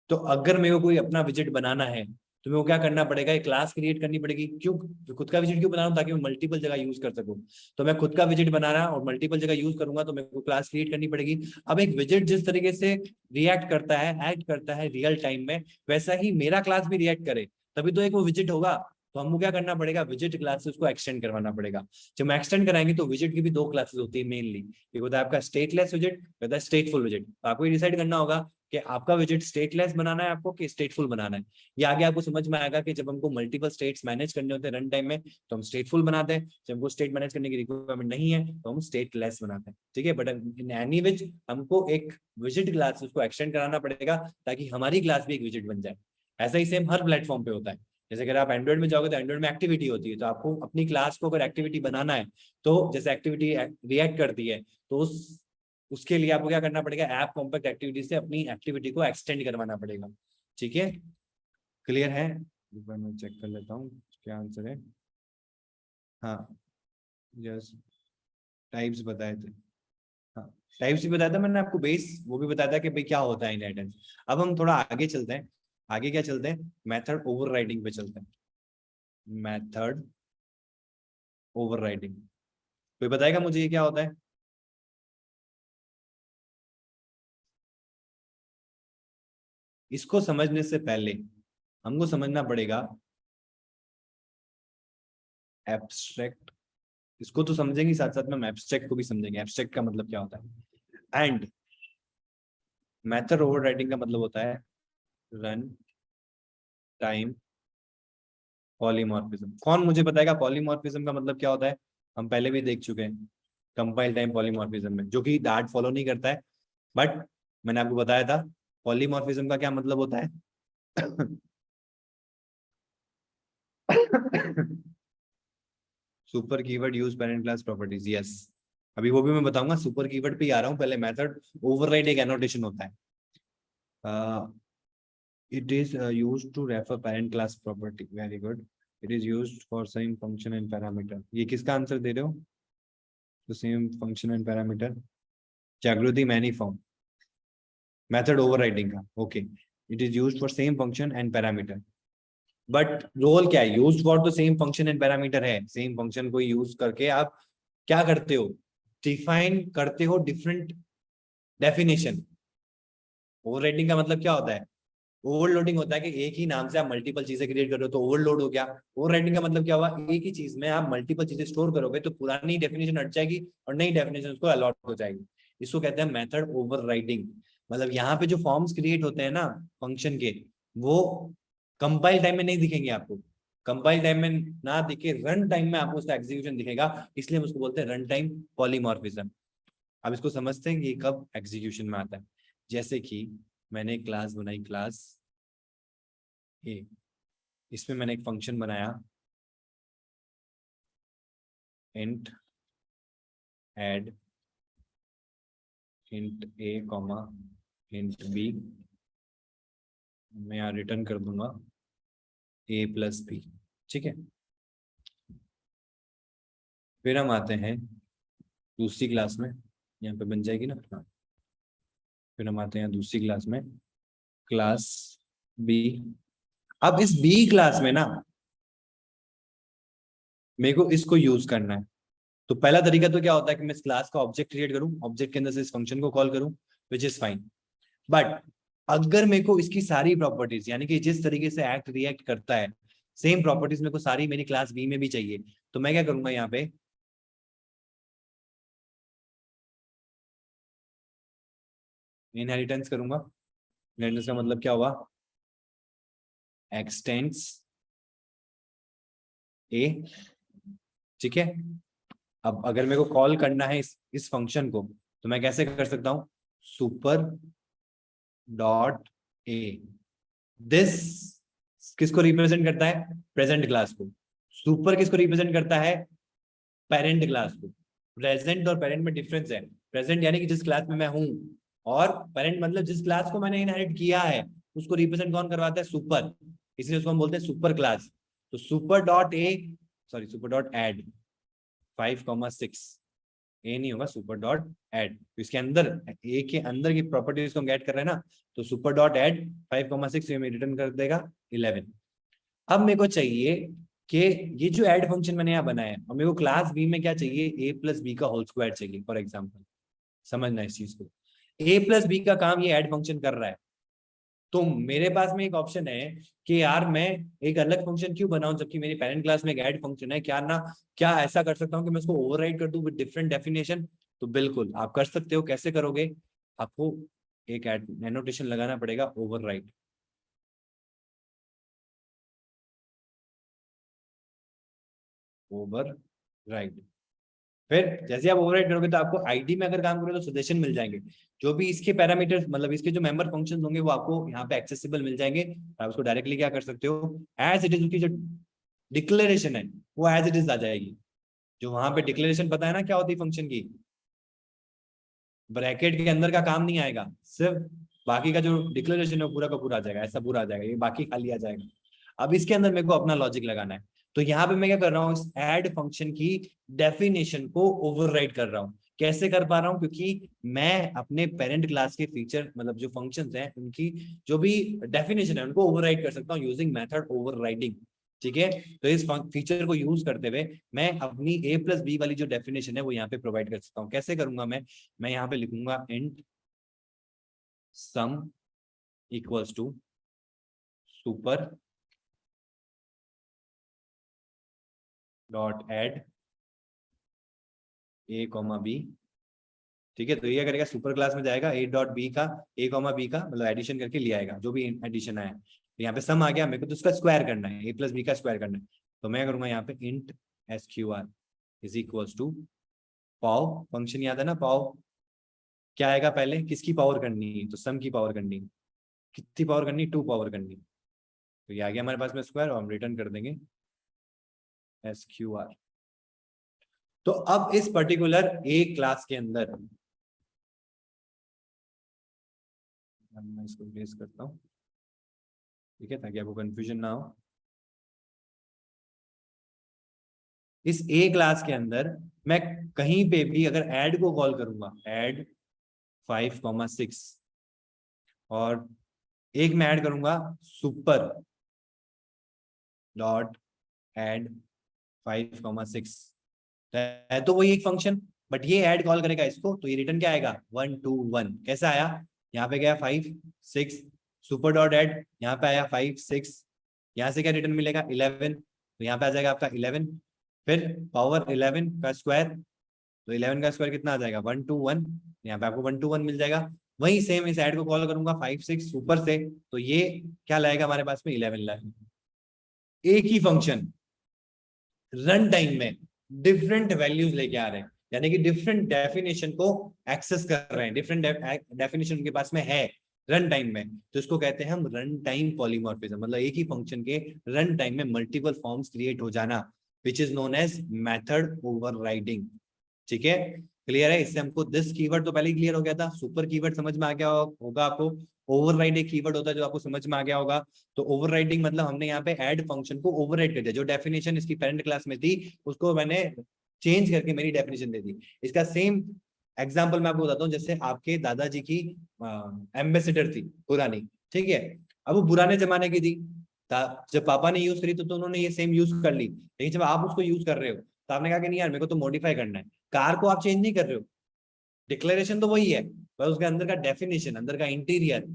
Speaker 1: तो अगर मेरे को कोई अपना विजिट बनाना है, तो मेरे को क्या करना पड़ेगा, एक क्लास क्रिएट करनी पड़ेगी। क्यों, खुद का विजिट क्यों बना रहा हूं, ताकि मैं मल्टीपल जगह यूज कर सकूं। तो मैं खुद का विजिट बना रहा और मल्टीपल जगह यूज करूंगा, तो मेरे को क्लास क्रिएट करनी पड़ेगी। अब एक विजिट जिस तरीके से रिएक्ट करता है, एक्ट करता है रियल टाइम में, वैसा ही मेरा क्लास भी रिएक्ट करे, तभी तो एक वो विजिट होगा। तो हमको क्या करना पड़ेगा, विजिट क्लास से उसको एक्सटेंड करवाना पड़ेगा। जब हम एक्सटेंड कराएंगे तो विजिट की भी दो क्लासेस होती है मेनली। एक होता है आपका स्टेटलेस विजिट, होता है स्टेटफुल विजिट। तो आपको ये डिसाइड करना होगा कि आपका विजिट स्टेटलेस बनाना है आपको कि स्टेटफुल बनाना है। ये आगे आपको समझ में आएगा कि जब हमको मल्टीपल स्टेट्स मैनेज करने होते हैं रन टाइम में, तो हम स्टेटफुल बनाते हैं। जब हमको स्टेट मैनेज करने की रिक्वायरमेंट नहीं है, तो हम स्टेटलेस बनाते हैं। ठीक है, बट इन एनी विच हमको एक विजिट क्लास उसको एक्सटेंड कराना पड़ेगा, ताकि हमारी क्लास भी एक विजिट बन जाए। ऐसा ही सेम हर प्लेटफॉर्म पे होता है। जैसे अगर आप एंड्रॉइड में जाओगे तो एंड्रॉइड में एक्टिविटी होती है, तो आपको अपनी क्लास को अगर एक्टिविटी बनाना है, तो जैसे एक्टिविटी रिएक्ट करती है, तो उसके लिए आपको क्या करना पड़ेगा, ऐप कॉम्पैक्ट एक्टिविटी से अपनी एक्टिविटी को एक्सटेंड करवाना पड़ेगा। ठीक है, क्लियर है। एक बार मैं चेक कर लेता हूँ क्या आंसर है। हाँ, यस, टाइप्स बताए थे। हाँ, टाइप्स भी बताया था मैंने आपको, बेस वो भी बताया था कि भाई क्या होता है इनहेरिटेंस। अब हम थोड़ा आगे चलते हैं। आगे क्या चलते हैं, मेथड ओवरराइडिंग पे चलते हैं। मेथड ओवरराइडिंग, कोई बताएगा मुझे ये क्या होता है। इसको समझने से पहले हमको समझना पड़ेगा एब्स्ट्रैक्ट। इसको तो समझेंगे, साथ साथ में हम एब्स्ट्रैक्ट को भी समझेंगे, एब्स्ट्रैक्ट का मतलब क्या होता है। एंड मेथड ओवरराइडिंग का मतलब होता है रन टाइम पॉलीमॉर्फिज्म। कौन मुझे बताएगा पॉलीमॉर्फिज्म का मतलब क्या होता है। हम पहले भी देख चुके हैं कंपाइल टाइम पॉलीमॉर्फिज्म में, जो कि डार्ट फॉलो नहीं करता है, बट मैंने आपको बताया था पॉलीमॉर्फिज्म का क्या मतलब होता है। Super keyword use parent class properties, yes. अभी वो भी मैं बताऊंगा, सुपर कीवर्ड पे ही आ रहा हूँ। पहले मेथड ओवरराइड एक एनोटेशन होता है। It is used to refer parent class property, very good. It is used for same function and parameter. ये किसका आंसर दे रहे हो, तो same function and parameter, Jagriti many form, method overriding का। Okay, it is used for same function and parameter, but role क्या है, use for the same function and parameter है। सेम फंक्शन को यूज करके आप क्या करते हो, डिफाइन करते हो डिफरेंट डेफिनेशन। ओवरराइडिंग का मतलब क्या होता है, ओवरलोडिंग होता है कि एक ही नाम से आप मल्टीपल चीजें क्रिएट कर रहे हो, तो ओवरलोड हो गया। ओवरराइडिंग का मतलब क्या हुआ, एक ही चीज में आप मल्टीपल चीजें स्टोर करोगे, तो पुरानी डेफिनेशन हट जाएगी और नई डेफिनेशन उसको अलॉट हो जाएगी। इसको कहते हैं मेथड ओवरराइडिंग। मतलब यहाँ पे जो फॉर्म्स क्रिएट होते हैं ना फंक्शन के, वो कंपाइल टाइम में नहीं दिखेंगे आपको, कंपाइल टाइम में ना दिखे, रन टाइम में आपको उसका एग्जीक्यूशन दिखेगा, इसलिए हम उसको बोलते हैं रन टाइम पॉलीमॉर्फिज्म। अब इसको समझते हैं कि कब एग्जीक्यूशन में आता है। जैसे कि मैंने एक क्लास बनाई, क्लास ए, इसमें मैंने एक फंक्शन बनाया इंट एड इंट ए कॉमा इंट बी, मैं यहाँ रिटर्न कर दूंगा ए प्लस बी, ठीक है। फिर हम आते हैं दूसरी क्लास में, यहाँ पे बन जाएगी ना, हाँ। फिर हम आते हैं दूसरी क्लास में, क्लास बी। अब इस बी क्लास में ना मेरे को इसको यूज करना है। तो पहला तरीका तो क्या होता है कि मैं इस क्लास का ऑब्जेक्ट क्रिएट करूं, ऑब्जेक्ट के अंदर से इस फंक्शन को कॉल करूं, विच इज फाइन। बट अगर मेरे को इसकी सारी प्रॉपर्टीज, यानी कि जिस तरीके से एक्ट रिएक्ट करता है, सेम प्रॉपर्टीज मेरे को सारी मेरी क्लास बी में भी चाहिए, तो मैं क्या करूंगा, यहाँ पे इनहेरिटेंस करूंगा। इनहेरिटेंस का मतलब क्या हुआ, एक्सटेंड्स ए, ठीक है। अब अगर मेरे को कॉल करना है इस फंक्शन को, तो मैं कैसे कर सकता हूं, सुपर डॉट ए, दिस किसको रिप्रेजेंट करता है, प्रेजेंट क्लास को। सुपर किसको रिप्रेजेंट करता है, पेरेंट क्लास को। प्रेजेंट और पेरेंट में डिफरेंस है। प्रेजेंट यानी कि जिस क्लास में मैं हूं, और पेरेंट मतलब जिस क्लास को मैंने इनहेरिट किया है, उसको रिप्रेजेंट कौन करवाता है, सुपर, इसलिए उसको हम बोलते हैं सुपर क्लास। तो super dot A, sorry super dot add 5,6, A नहीं होगा, सुपर डॉट एड। तो इसके अंदर ए के अंदर की प्रॉपर्टीज को हम ऐड कर रहे हैं ना, तो सुपर डॉट एड 5,6 में रिटर्न कर देगा 11। अब मेरे को चाहिए कि ये जो ऐड फंक्शन मैंने यहाँ बनाया है, और मेरे को क्लास बी में क्या चाहिए, ए प्लस बी का होल स्क्वायर चाहिए। फॉर एग्जाम्पल समझना इस चीज को, ए प्लस बी का काम ये ऐड फंक्शन कर रहा है। तो मेरे पास में एक ऑप्शन है कि यार मैं एक अलग फंक्शन क्यों बनाऊं, जबकि मेरी पेरेंट क्लास में एक ऐड फंक्शन है, क्या ना, क्या ऐसा कर सकता हूं कि मैं उसको ओवरराइड कर दूं विद डिफरेंट डेफिनेशन। तो बिल्कुल आप कर सकते हो। कैसे करोगे, आपको एक एनोटेशन लगाना पड़ेगा, ओवरराइड। ओवरराइड, फिर जैसे आप ओवरराइड करोगे तो आपको आईडी में अगर काम करोगे तो सजेशन मिल जाएंगे, जो भी इसके पैरामीटर्स, मतलब इसके जो मेंबर फंक्शंस होंगे वो आपको यहाँ पे एक्सेसिबल मिल जाएंगे। आप उसको डायरेक्टली क्या कर सकते हो, एज इट इज, उसकी जो डिक्लेरेशन है वो एज इट इज आ जाएगी। जो वहां पे डिक्लेरेशन पता है ना क्या होती है फंक्शन की, ब्रैकेट के अंदर का काम नहीं आएगा, सिर्फ बाकी का जो डिक्लेरेशन है वो पूरा का पूरा आ जाएगा, ऐसा पूरा आ जाएगा, ये बाकी खाली आ जाएगा। अब इसके अंदर मेरे को अपना लॉजिक लगाना है। तो यहाँ पे मैं क्या कर रहा हूँ, इस ऐड फंक्शन की डेफिनेशन को ओवरराइड कर रहा हूँ। कैसे कर पा रहा हूँ, क्योंकि मैं अपने पेरेंट क्लास के फीचर, मतलब जो फंक्शंस हैं उनकी जो भी डेफिनेशन है उनको ओवरराइड कर सकता हूँ यूजिंग मेथड ओवरराइडिंग, ठीक है। तो इस फीचर को यूज करते हुए मैं अपनी ए प्लस बी वाली जो डेफिनेशन है वो यहाँ पे प्रोवाइड कर सकता हूँ। कैसे करूंगा मैं यहाँ पे लिखूंगा int sum equals to super dot add A comma B, ठीक है। तो ये करेगा, सुपर क्लास में जाएगा, ए डॉट बी का, ए कॉमा बी का मतलब एडिशन करके ले आएगा जो भी एडिशन आया। तो यहाँ पे सम आ गया, मेरे को तो उसका स्क्वायर करना है, ए प्लस बी का स्क्वायर करना है। तो मैं करूंगा यहाँ पे int SQR is equals to pow, function याद है ना पाव, क्या आएगा पहले, किसकी पावर करनी है, तो सम की पावर करनी है। कितनी पावर करनी, 2 पावर करनी। तो ये आ गया हमारे पास में स्क्वायर, और हम रिटर्न कर देंगे SQR। तो अब इस पर्टिकुलर ए क्लास के अंदर मैं इसको रिप्लेस करता हूँ, ठीक है, ताकि आपको कंफ्यूजन ना हो। इस ए क्लास के अंदर मैं कहीं पे भी अगर ऐड को कॉल करूंगा, ऐड 5,6, और एक मैं ऐड करूंगा सुपर डॉट ऐड 5,6, है तो वही एक फंक्शन, बट ये ऐड कॉल करेगा इसको, तो ये रिटर्न क्या आएगा, 121। कैसा आया, यहाँ पे गया 5,6, सुपर डॉट ऐड यहाँ पे आया 5,6, यहाँ से क्या रिटर्न मिलेगा 11, तो यहाँ पे आ जाएगा आपका 11, फिर पावर 11 का स्क्वायर, तो 11 का स्क्वायर कितना आ जाएगा 121, यहाँ पे आपको 121 मिल जाएगा। वही सेम इस ऐड को कॉल करूंगा 5 6 ऊपर से, तो ये क्या लाएगा हमारे पास में 11 लाएगा। एक ही फंक्शन रन टाइम में डिफरेंट वैल्यूज लेके आ रहे हैं, यानी कि डिफरेंट डेफिनेशन को एक्सेस कर रहे हैं, डिफरेंट डेफिनेशन उनके पास में है रन टाइम में, तो इसको कहते हैं हम रन टाइम पॉलीमॉर्फिज्म, मतलब एक ही फंक्शन के रन टाइम में मल्टीपल फॉर्म्स क्रिएट हो जाना, which is known as method overriding. ठीक है, क्लियर है? इससे हमको दिस कीवर्ड तो पहले ही क्लियर हो गया था, सुपर कीवर्ड समझ में आ गया होगा आपको, ओवरराइड एक कीवर्ड होता है जो आपको समझ में आ गया होगा। तो ओवरराइडिंग मतलब हमने यहाँ पे ऐड फंक्शन को ओवरराइड कर दिया, जो डेफिनेशन इसकी पेरेंट क्लास में थी उसको मैंने चेंज करके मेरी डेफिनेशन दे दी। इसका सेम एग्जांपल मैं आपको बताता हूँ, जैसे आपके दादाजी की एम्बेसडर थी पुरानी, ठीक है, अब वो पुराने जमाने की थी, जब पापा ने यूज करी तो उन्होंने ये सेम यूज कर ली, लेकिन जब आप उसको यूज कर रहे हो तो आपने कहा कि नहीं यार मेरे को तो मॉडिफाई करना है। कार को आप चेंज नहीं कर रहे हो, डिक्लेरेशन तो वही है, बस उसके अंदर का डेफिनेशन, अंदर का इंटीरियर,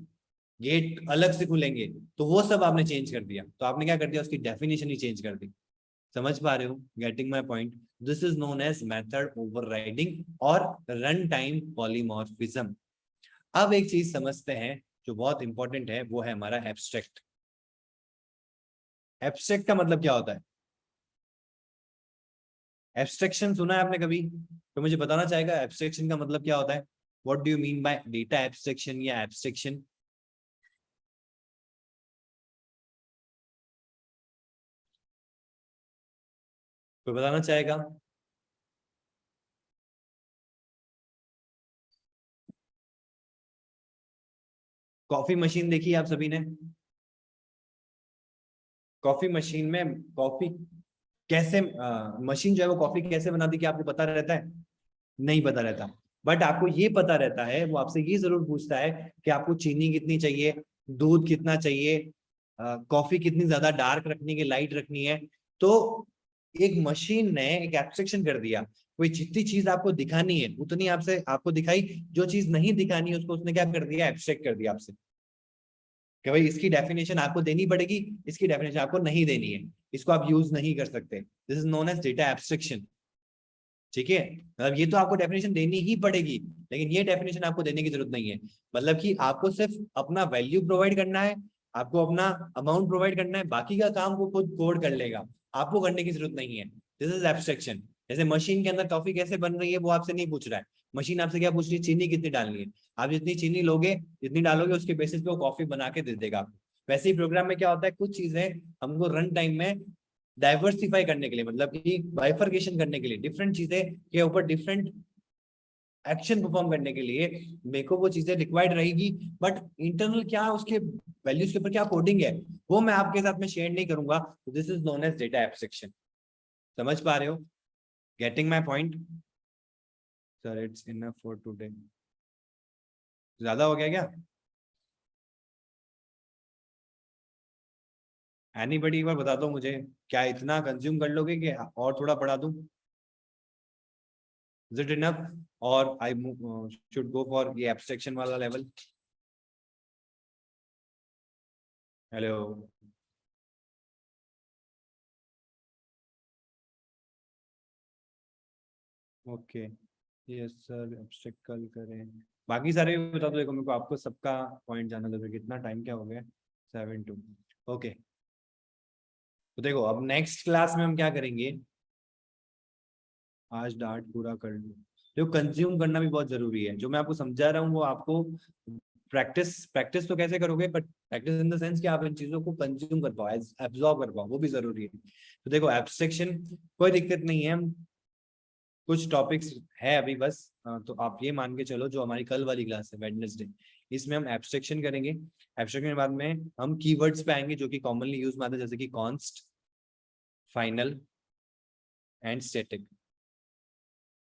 Speaker 1: गेट अलग से खुलेंगे, तो वो सब आपने चेंज कर दिया, तो आपने क्या कर दिया, उसकी डेफिनेशन ही चेंज कर दी। समझ पा रहे हो? Getting my point? This is known as method overriding और रन टाइम पॉलीमॉर्फिज्म। अब एक चीज समझते हैं जो बहुत इंपॉर्टेंट है, वो है हमारा एब्स्ट्रैक्ट। एब्स्ट्रैक्ट का मतलब क्या होता है? एब्स्ट्रैक्शन सुना है आपने कभी? तो मुझे बताना चाहेगा एब्स्ट्रैक्शन का मतलब क्या होता है? What do you mean by data abstraction या एब्स्ट्रैक्शन? कोई बताना चाहेगा? कॉफी मशीन देखी है आप सभी ने? कॉफी मशीन में कॉफी कैसे मशीन जो है वो कॉफी कैसे बनाती है, क्या आपको पता रहता है? नहीं पता रहता। बट आपको ये पता रहता है, वो आपसे ये जरूर पूछता है कि आपको चीनी कितनी चाहिए, दूध कितना चाहिए, कॉफी कितनी ज्यादा डार्क रखनी है, लाइट रखनी है। तो एक मशीन ने एक एब्स्ट्रैक्शन कर दिया, कोई जितनी चीज आपको दिखानी है उतनी आपसे आपको दिखाई, जो चीज नहीं दिखानी है उसको उसने क्या कर दिया, एब्स्ट्रैक्ट कर दिया आपसे, कि भाई इसकी डेफिनेशन आपको देनी पड़ेगी, इसकी डेफिनेशन आपको नहीं देनी है, इसको आप यूज नहीं कर सकते। This is known as data abstraction. ठीक है, मतलब ये तो आपको डेफिनेशन देनी ही पड़ेगी, लेकिन ये डेफिनेशन आपको देने की जरूरत नहीं है, मतलब कि आपको सिर्फ अपना वैल्यू प्रोवाइड करना है, आपको अपना अमाउंट प्रोवाइड करना है, बाकी का काम वो खुद कोड कर लेगा, आपको करने की जरूरत नहीं है। This is abstraction. जैसे मशीन के अंदर कॉफी कैसे बन रही है वो आपसे नहीं पूछ रहा है, मशीन आपसे क्या पूछ रही है, चीनी कितनी डालनी है, आप जितनी चीनी लोगे जितनी डालोगे उसके बेसिस पे वो कॉफी बना के दे देगा आपको। वैसे ही प्रोग्राम में क्या होता है, कुछ चीजें हमको रन टाइम में डाइवर्सिफाई करने के लिए, मतलब कि बाइफर्केशन करने के लिए, डिफरेंट चीजें के ऊपर डिफरेंट एक्शन परफॉर्म करने के लिए मेरे को वो चीजें रिक्वायर्ड रहेगी, बट इंटरनल क्या उसके वैल्यूज के ऊपर क्या कोडिंग है वो मैं आपके साथ में शेयर नहीं करूंगा। This is known as data abstraction. समझ पा रहे हो? Getting my point? Sir it's enough for today. ज्यादा हो गया क्या? एनीबडी एक बार बता दो मुझे, क्या इतना कंज्यूम कर लोगे कि और थोड़ा बढ़ा दूं? Is it enough or I should go for ये abstraction वाला level? Hello. Okay. Yes sir, abstract कल करें। बाकी सारे भी बता दो, देखो मेरे को आपको सबका पॉइंट जानना जरूरी है। कितना टाइम क्या हो गया? 7:02। ओके, तो देखो अब नेक्स्ट क्लास में हम क्या करेंगे, आज डार्ट पूरा कर लो। देखो कंज्यूम करना भी बहुत जरूरी है, जो मैं आपको समझा रहा हूँ वो आपको प्रैक्टिस प्रैक्टिस तो कैसे करोगे, but practice in the sense कि आप इन चीजों को कंज्यूम कर पाओ, एब्जॉर्ब कर पाओ, वो भी जरूरी है। तो देखो एब्स्ट्रैक्शन कोई दिक्कत नहीं है, हम कुछ टॉपिक्स है अभी बस, तो आप ये मान के चलो जो हमारी कल वाली क्लास है वेडनेसडे, इसमें हम एब्स्ट्रैक्शन करेंगे। एब्स्ट्रैक्शन के बाद में हम कीवर्ड्स पे आएंगे जो कि कॉमनली यूज में आते हैं, जैसे कि कॉन्स्ट, फाइनल एंड स्टैटिक।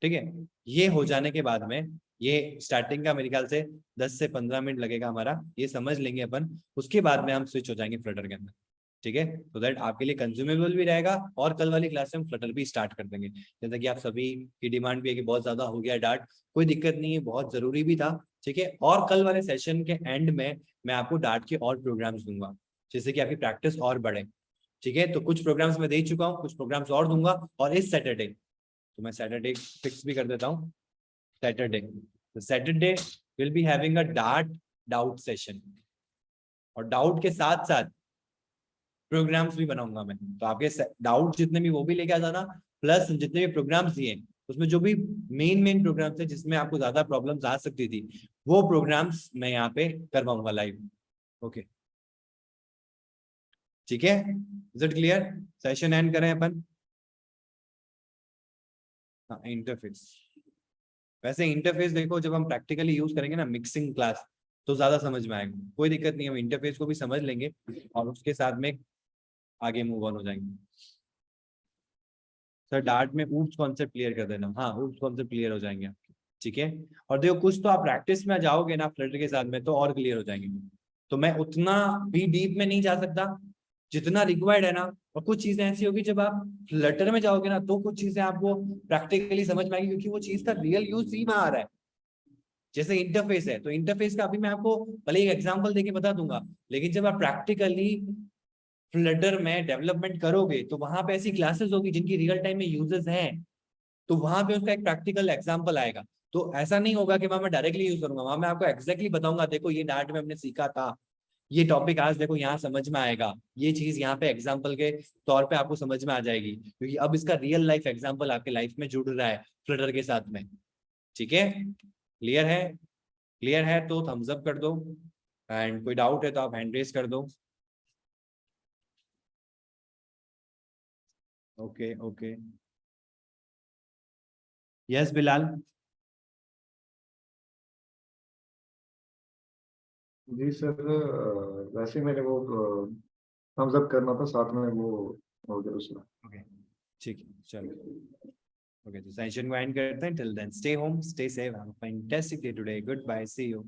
Speaker 1: ठीक है, ये हो जाने के बाद में ये स्टार्टिंग का मेरे ख्याल से 10 से 15 मिनट लगेगा हमारा, ये समझ लेंगे अपन, उसके बाद में हम स्विच हो जाएंगे फ्लटर के अंदर। ठीक है, तो दैट आपके लिए कंज्यूमेबल भी रहेगा, और कल वाली क्लास में हम फ्लटर भी स्टार्ट कर देंगे, जैसा कि आप सभी की डिमांड भी है कि बहुत ज्यादा हो गया डार्ट, कोई दिक्कत नहीं है, बहुत जरूरी भी था। ठीक है, और कल वाले सेशन के एंड में मैं आपको डार्ट के और प्रोग्राम्स दूंगा, जिससे कि आपकी प्रैक्टिस और बढ़े। ठीक है, तो कुछ प्रोग्राम्स मैं दे चुका हूँ, कुछ प्रोग्राम्स और दूंगा, और इस सैटरडे तो मैं सैटरडे फिक्स भी कर देता हूँ, सैटरडे। तो Saturday will be having a doubt session, और डाउट के साथ साथ प्रोग्राम्स भी बनाऊंगा मैं। तो आपके डाउट जितने भी वो भी लेके आ जाना, प्लस जितने भी प्रोग्राम्स दिए उसमें जो भी मेन प्रोग्राम्स है जिसमें आपको ज्यादा प्रॉब्लम्स आ सकती थी, वो प्रोग्राम्स मैं यहाँ पे करवाऊंगा लाइव। ओके, ठीक है, is it clear? Session and करें अपन। हाँ, इंटरफेस। वैसे इंटरफेस देखो, जब हम प्रैक्टिकली यूज करेंगे ना मिक्सिंग क्लास, तो ज्यादा समझ में आएगा, कोई दिक्कत नहीं, हम इंटरफेस को भी समझ लेंगे और उसके साथ में आगे मूव ऑन हो जाएंगे। सर डार्ट में ऊप्स कॉन्सेप्ट क्लियर कर देना। हाँ, ऊप्स कॉन्सेप्ट क्लियर हो जाएंगे आपके, ठीक है। और देखो कुछ तो आप प्रैक्टिस में जाओगे ना फ्लटर के साथ में, तो और क्लियर हो जाएंगे। तो मैं उतना भी डीप में नहीं जा सकता जितना रिक्वायर्ड है ना, और कुछ चीजें ऐसी होगी जब आप फ्लटर में जाओगे ना, तो कुछ चीजें आपको प्रैक्टिकली समझ में आएगी, क्योंकि वो चीज का रियल यूज ही वहां आ रहा है। जैसे इंटरफेस है, तो इंटरफेस का अभी मैं आपको भले एक एग्जांपल देके बता दूंगा, लेकिन जब आप प्रैक्टिकली फ्लटर में डेवलपमेंट करोगे, तो वहां पे ऐसी क्लासेस होगी जिनकी रियल टाइम में यूजेस हैं, तो वहां पे उसका एक प्रैक्टिकल एग्जांपल आएगा। तो ऐसा नहीं होगा कि वहां मैं डायरेक्टली यूज करूंगा, वहां मैं आपको एग्जैक्टली बताऊंगा, देखो ये डार्ट में हमने सीखा था, ये टॉपिक आज देखो यहाँ समझ में आएगा, ये चीज यहाँ पे एग्जाम्पल के तौर पे आपको समझ में आ जाएगी, क्योंकि अब इसका रियल लाइफ एग्जाम्पल आपके लाइफ में जुड़ रहा है फ्लटर के साथ में। ठीक है, क्लियर है? क्लियर है तो थम्स अप कर दो, एंड कोई डाउट है तो आप हैंड रेज कर दो। Okay okay, yes Bilal.
Speaker 2: जी सर, वैसे मैंने वो थम्स अप करना था, साथ में वो हो गया दूसरा।
Speaker 1: ओके, ठीक है, चलो। ओके, तो सेशन को एंड करते हैं। Till then stay home, stay safe, have a fantastic day today, good bye, see you.